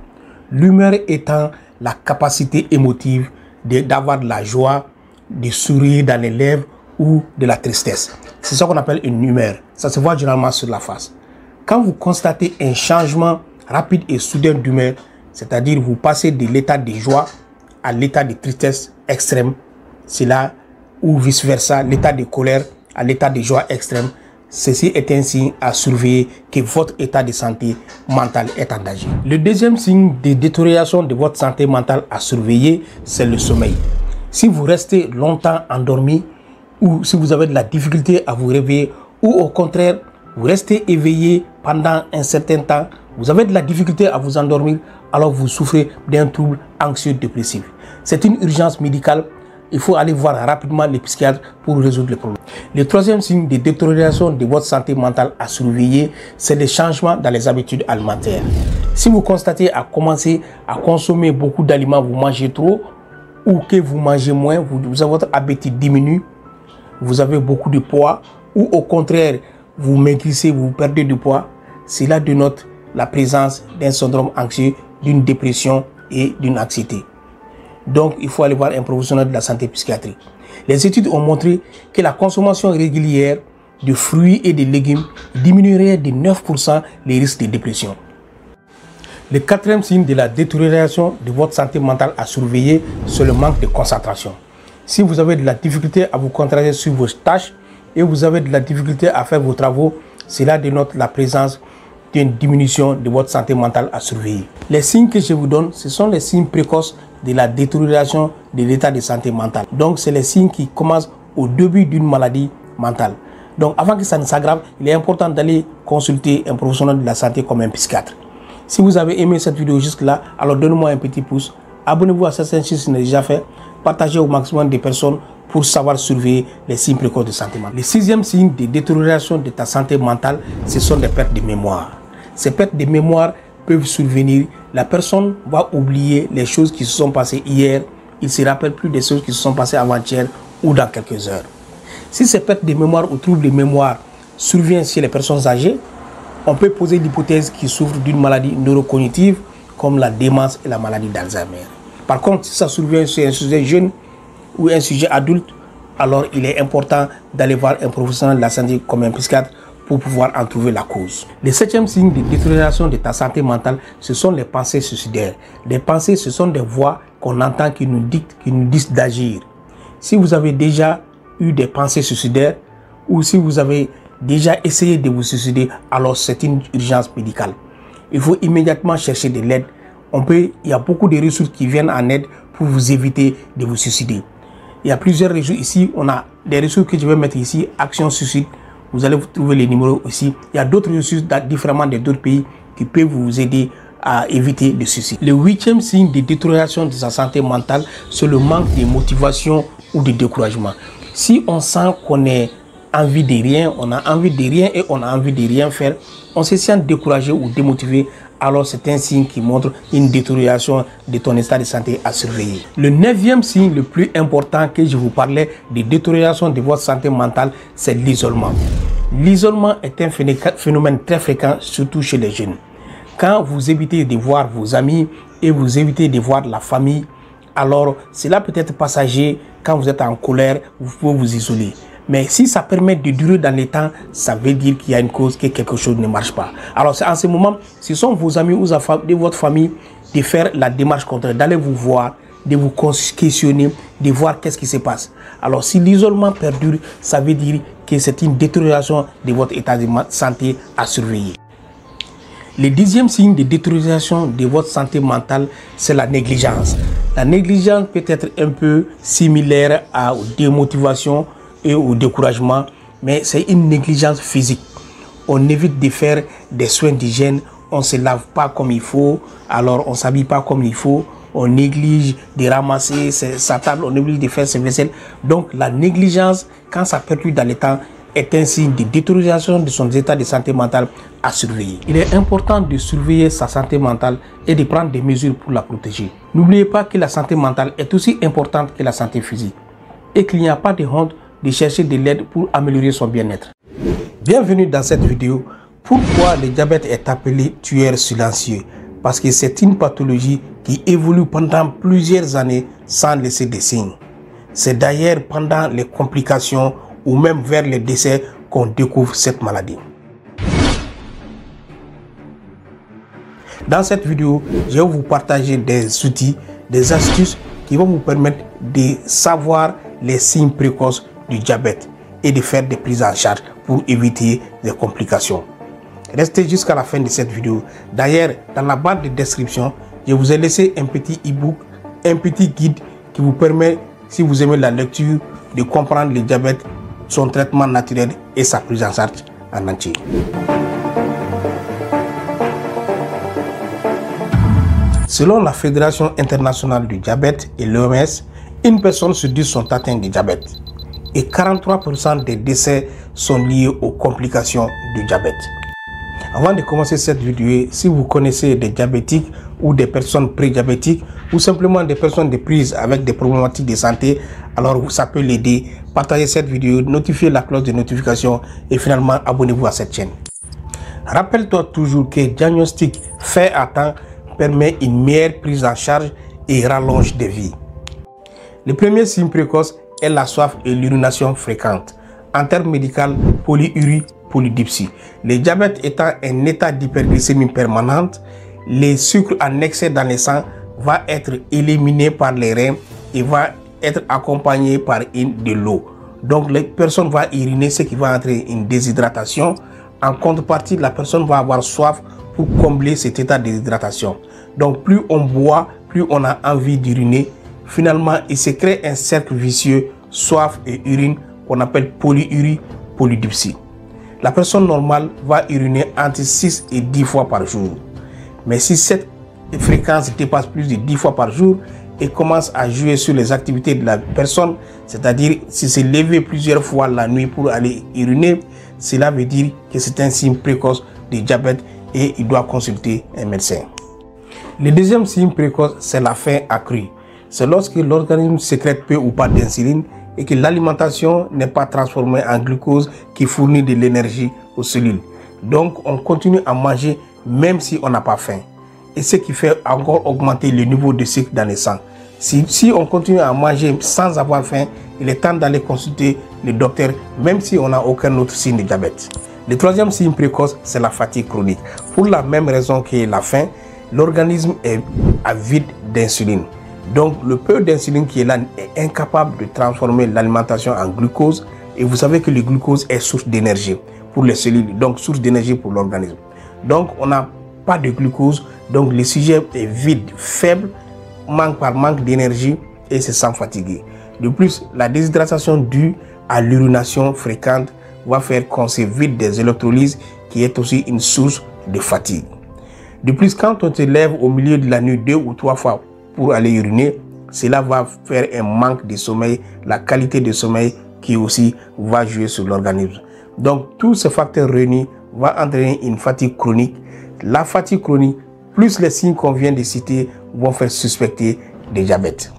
L'humeur étant la capacité émotive d'avoir de la joie, de sourire dans les lèvres ou de la tristesse. C'est ça qu'on appelle une humeur. Ça se voit généralement sur la face. Quand vous constatez un changement rapide et soudain d'humeur, c'est-à-dire vous passez de l'état de joie à l'état de tristesse extrême, c'est là, ou vice-versa, l'état de colère à l'état de joie extrême, ceci est un signe à surveiller que votre état de santé mentale est en danger. Le deuxième signe de détérioration de votre santé mentale à surveiller, c'est le sommeil. Si vous restez longtemps endormi ou si vous avez de la difficulté à vous réveiller ou au contraire, vous restez éveillé pendant un certain temps, vous avez de la difficulté à vous endormir, alors vous souffrez d'un trouble anxieux-dépressif. C'est une urgence médicale. Il faut aller voir rapidement les psychiatres pour résoudre le problème. Le troisième signe de détérioration de votre santé mentale à surveiller, c'est les changements dans les habitudes alimentaires. Si vous constatez à commencer à consommer beaucoup d'aliments, vous mangez trop, ou que vous mangez moins, votre appétit diminue, vous avez beaucoup de poids, ou au contraire, vous maigrissez, vous perdez du poids, cela dénote la présence d'un syndrome anxieux, d'une dépression et d'une anxiété. Donc, il faut aller voir un professionnel de la santé psychiatrique. Les études ont montré que la consommation régulière de fruits et de légumes diminuerait de 9% les risques de dépression. Le quatrième signe de la détérioration de votre santé mentale à surveiller, c'est le manque de concentration. Si vous avez de la difficulté à vous concentrer sur vos tâches et vous avez de la difficulté à faire vos travaux, cela dénote la présence d'une diminution de votre santé mentale à surveiller. Les signes que je vous donne, ce sont les signes précoces de la détérioration de l'état de santé mentale. Donc, c'est les signes qui commencent au début d'une maladie mentale. Donc, avant que ça ne s'aggrave, il est important d'aller consulter un professionnel de la santé comme un psychiatre. Si vous avez aimé cette vidéo jusque-là, alors donnez-moi un petit pouce. Abonnez-vous à cette chaîne si ce n'est déjà fait. Partagez au maximum de personnes pour savoir surveiller les signes précoces de santé mentale. Le sixième signe de détérioration de ta santé mentale, ce sont les pertes de mémoire. Ces pertes de mémoire peuvent survenir. La personne va oublier les choses qui se sont passées hier. Il ne se rappelle plus des choses qui se sont passées avant-hier ou dans quelques heures. Si ces pertes de mémoire ou troubles de mémoire surviennent chez les personnes âgées, on peut poser l'hypothèse qu'ils souffrent d'une maladie neurocognitive comme la démence et la maladie d'Alzheimer. Par contre, si ça survient chez un sujet jeune ou un sujet adulte, alors il est important d'aller voir un professionnel de la santé comme un psychiatre pour pouvoir en trouver la cause. Le septième signe de détérioration de ta santé mentale, ce sont les pensées suicidaires. Les pensées, ce sont des voix qu'on entend qui nous dictent, qui nous disent d'agir. Si vous avez déjà eu des pensées suicidaires ou si vous avez déjà essayé de vous suicider, alors c'est une urgence médicale. Il faut immédiatement chercher de l'aide. Il y a beaucoup de ressources qui viennent en aide pour vous éviter de vous suicider. Il y a plusieurs ressources ici. On a des ressources que je vais mettre ici. Action Suicide. Vous allez trouver les numéros aussi. Il y a d'autres ressources différemment d'autres pays qui peuvent vous aider à éviter le suicide. Le huitième signe de détérioration de sa santé mentale, c'est le manque de motivation ou de découragement. Si on sent qu'on est envie de rien, on a envie de rien et on a envie de rien faire, on se sent découragé ou démotivé, alors c'est un signe qui montre une détérioration de ton état de santé à surveiller. Le neuvième signe le plus important que je vous parlais de détérioration de votre santé mentale, c'est l'isolement. L'isolement est un phénomène très fréquent, surtout chez les jeunes. Quand vous évitez de voir vos amis et vous évitez de voir la famille, alors cela peut être passager. Quand vous êtes en colère, vous pouvez vous isoler. Mais si ça permet de durer dans le temps, ça veut dire qu'il y a une cause, que quelque chose ne marche pas. Alors en ce moment, ce sont vos amis ou de votre famille de faire la démarche contraire, d'aller vous voir, de vous questionner, de voir qu'est-ce qui se passe. Alors si l'isolement perdure, ça veut dire que c'est une détérioration de votre état de santé à surveiller. Le dixième signe de détérioration de votre santé mentale, c'est la négligence. La négligence peut être un peu similaire à la démotivation et au découragement, mais c'est une négligence physique. On évite de faire des soins d'hygiène, on ne se lave pas comme il faut, alors on ne s'habille pas comme il faut, on néglige de ramasser sa table, on néglige de faire ses vaisselles. Donc la négligence, quand ça perdure dans le temps, est un signe de détérioration de son état de santé mentale à surveiller. Il est important de surveiller sa santé mentale et de prendre des mesures pour la protéger. N'oubliez pas que la santé mentale est aussi importante que la santé physique et qu'il n'y a pas de honte de chercher de l'aide pour améliorer son bien-être. Bienvenue dans cette vidéo. Pourquoi le diabète est appelé tueur silencieux? Parce que c'est une pathologie qui évolue pendant plusieurs années sans laisser de signes. C'est d'ailleurs pendant les complications ou même vers le décès qu'on découvre cette maladie. Dans cette vidéo, je vais vous partager des outils, des astuces qui vont vous permettre de savoir les signes précoces du diabète et de faire des prises en charge pour éviter les complications. Restez jusqu'à la fin de cette vidéo. D'ailleurs, dans la barre de description, je vous ai laissé un petit e-book, un petit guide qui vous permet, si vous aimez la lecture, de comprendre le diabète, son traitement naturel et sa prise en charge en entier. Selon la Fédération internationale du diabète et l'OMS, une personne sur 10 sont atteintes de diabète et 43% des décès sont liés aux complications du diabète. Avant de commencer cette vidéo, si vous connaissez des diabétiques ou des personnes prédiabétiques ou simplement des personnes de prise avec des problématiques de santé, alors ça peut l'aider. Partagez cette vidéo, notifiez la cloche de notification et finalement abonnez-vous à cette chaîne. Rappelle-toi toujours que le diagnostic fait à temps permet une meilleure prise en charge et rallonge des vies. Le premier signe précoce est la soif et l'urination fréquente. En termes médicaux, polyurie, polydipsie. Le diabète étant un état d'hyperglycémie permanente, les sucres en excès dans le sang va être éliminé par les reins et va être accompagné par de l'eau. Donc la personne va uriner, ce qui va entraîner une déshydratation. En contrepartie, la personne va avoir soif pour combler cet état de déshydratation. Donc plus on boit, plus on a envie d'uriner. Finalement, il se crée un cercle vicieux, soif et urine, qu'on appelle polyurie, polydipsie. La personne normale va uriner entre 6 et 10 fois par jour. Mais si cette fréquence dépasse plus de 10 fois par jour et commence à jouer sur les activités de la personne, c'est-à-dire si c'est lever plusieurs fois la nuit pour aller uriner, cela veut dire que c'est un signe précoce de diabète et il doit consulter un médecin. Le deuxième signe précoce, c'est la faim accrue. C'est lorsque l'organisme sécrète peu ou pas d'insuline et que l'alimentation n'est pas transformée en glucose qui fournit de l'énergie aux cellules. Donc on continue à manger même si on n'a pas faim. Et ce qui fait encore augmenter le niveau de sucre dans le sang. Si on continue à manger sans avoir faim, il est temps d'aller consulter le docteur même si on n'a aucun autre signe de diabète. Le troisième signe précoce, c'est la fatigue chronique. Pour la même raison que la faim, l'organisme est avide d'insuline. Donc le peu d'insuline qui est là est incapable de transformer l'alimentation en glucose. Et vous savez que le glucose est source d'énergie pour les cellules, donc source d'énergie pour l'organisme. Donc on n'a pas de glucose, donc le sujet est vide, faible, manque d'énergie et se sent fatigué. De plus, la déshydratation due à l'urination fréquente va faire qu'on se vide des électrolyses qui est aussi une source de fatigue. De plus, quand on se lève au milieu de la nuit 2 ou 3 fois pour aller uriner, cela va faire un manque de sommeil, la qualité de sommeil qui aussi va jouer sur l'organisme. Donc tous ces facteurs réunis vont entraîner une fatigue chronique. La fatigue chronique, plus les signes qu'on vient de citer, vont faire suspecter des diabètes.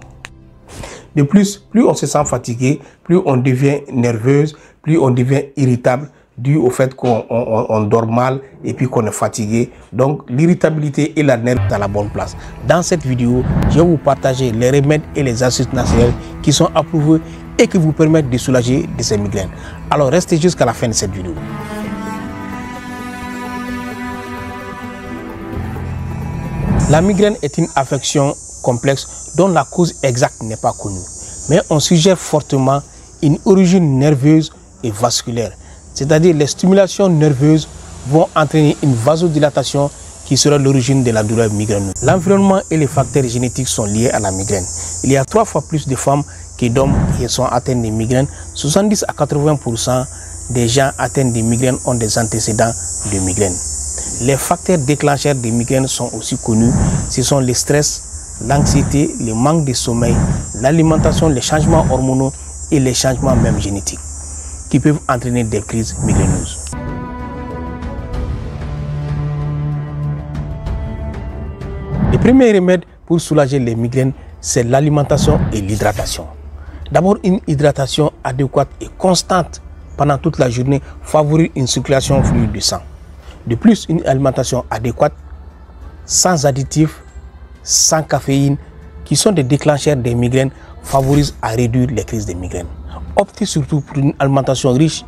De plus, plus on se sent fatigué, plus on devient nerveuse, plus on devient irritable, dû au fait qu'on dort mal et puis qu'on est fatigué. Donc l'irritabilité et la nerve dans la bonne place. Dans cette vidéo, je vais vous partager les remèdes et les astuces naturelles qui sont approuvés et qui vous permettent de soulager de ces migraines. Alors restez jusqu'à la fin de cette vidéo. La migraine est une affection complexe dont la cause exacte n'est pas connue. Mais on suggère fortement une origine nerveuse et vasculaire. C'est-à-dire les stimulations nerveuses vont entraîner une vasodilatation qui sera l'origine de la douleur migraineuse. L'environnement et les facteurs génétiques sont liés à la migraine. Il y a 3 fois plus de femmes que d'hommes qui sont atteints de migraines. 70 à 80% des gens atteints de migraines ont des antécédents de migraine. Les facteurs déclencheurs des migraines sont aussi connus. Ce sont le stress, l'anxiété, le manque de sommeil, l'alimentation, les changements hormonaux et les changements même génétiques qui peuvent entraîner des crises migraineuses. Le premier remède pour soulager les migraines, c'est l'alimentation et l'hydratation. D'abord, une hydratation adéquate et constante pendant toute la journée favorise une circulation fluide du sang. De plus, une alimentation adéquate, sans additifs, sans caféine, qui sont des déclencheurs des migraines, favorise à réduire les crises de migraines. Optez surtout pour une alimentation riche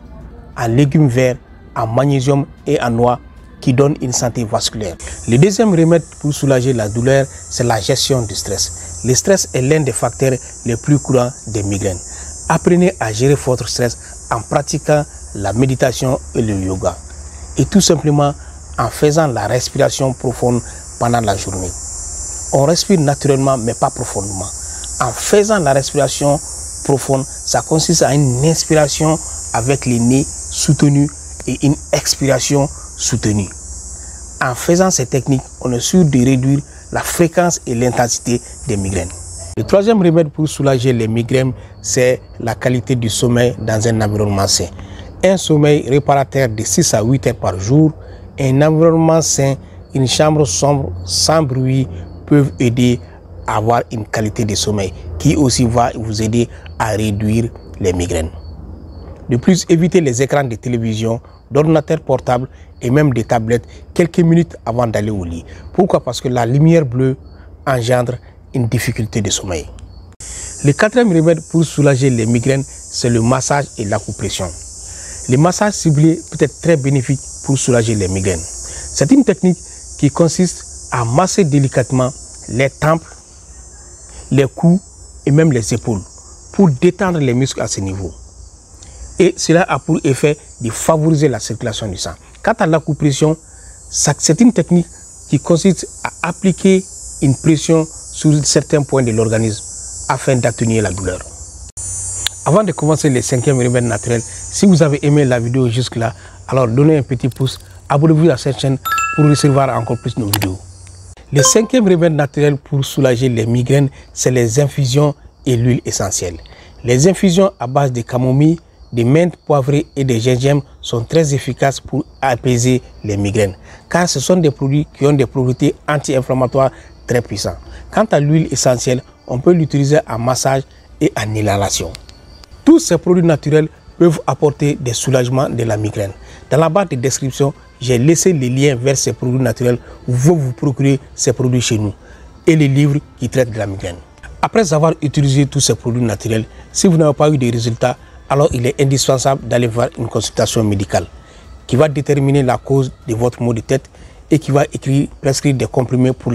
en légumes verts, en magnésium et en noix qui donne une santé vasculaire. Le deuxième remède pour soulager la douleur, c'est la gestion du stress. Le stress est l'un des facteurs les plus courants des migraines. Apprenez à gérer votre stress en pratiquant la méditation et le yoga. Et tout simplement en faisant la respiration profonde pendant la journée. On respire naturellement mais pas profondément. En faisant la respiration profonde, ça consiste à une inspiration avec le nez soutenu et une expiration soutenue. En faisant ces techniques, on est sûr de réduire la fréquence et l'intensité des migraines. Le troisième remède pour soulager les migraines, c'est la qualité du sommeil dans un environnement sain. Un sommeil réparateur de 6 à 8 heures par jour, un environnement sain, une chambre sombre, sans bruit, peuvent aider à avoir une qualité de sommeil qui aussi va vous aider à réduire les migraines. De plus, évitez les écrans de télévision, d'ordinateurs portables et même des tablettes quelques minutes avant d'aller au lit. Pourquoi? Parce que la lumière bleue engendre une difficulté de sommeil. Le quatrième remède pour soulager les migraines, c'est le massage et l'acupression. Le massage ciblé peut être très bénéfique pour soulager les migraines. C'est une technique qui consiste à masser délicatement les tempes, les coups et même les épaules pour détendre les muscles à ce niveau. Et cela a pour effet de favoriser la circulation du sang. Quant à l'acupression, c'est une technique qui consiste à appliquer une pression sur certains points de l'organisme afin d'atténuer la douleur. Avant de commencer les 5e remèdes naturels, si vous avez aimé la vidéo jusque-là, alors donnez un petit pouce, abonnez-vous à cette chaîne pour recevoir encore plus de nos vidéos. Le 5e remède naturel pour soulager les migraines, c'est les infusions et l'huile essentielle. Les infusions à base de camomille, de menthe poivrée et de gingembre sont très efficaces pour apaiser les migraines, car ce sont des produits qui ont des propriétés anti-inflammatoires très puissantes. Quant à l'huile essentielle, on peut l'utiliser en massage et en inhalation. Tous ces produits naturels peuvent apporter des soulagements de la migraine. Dans la barre de description, j'ai laissé les liens vers ces produits naturels où vous procurer ces produits chez nous et les livres qui traitent de la migraine. Après avoir utilisé tous ces produits naturels, si vous n'avez pas eu de résultats, alors il est indispensable d'aller voir une consultation médicale qui va déterminer la cause de votre maux de tête et qui va prescrire des comprimés pour la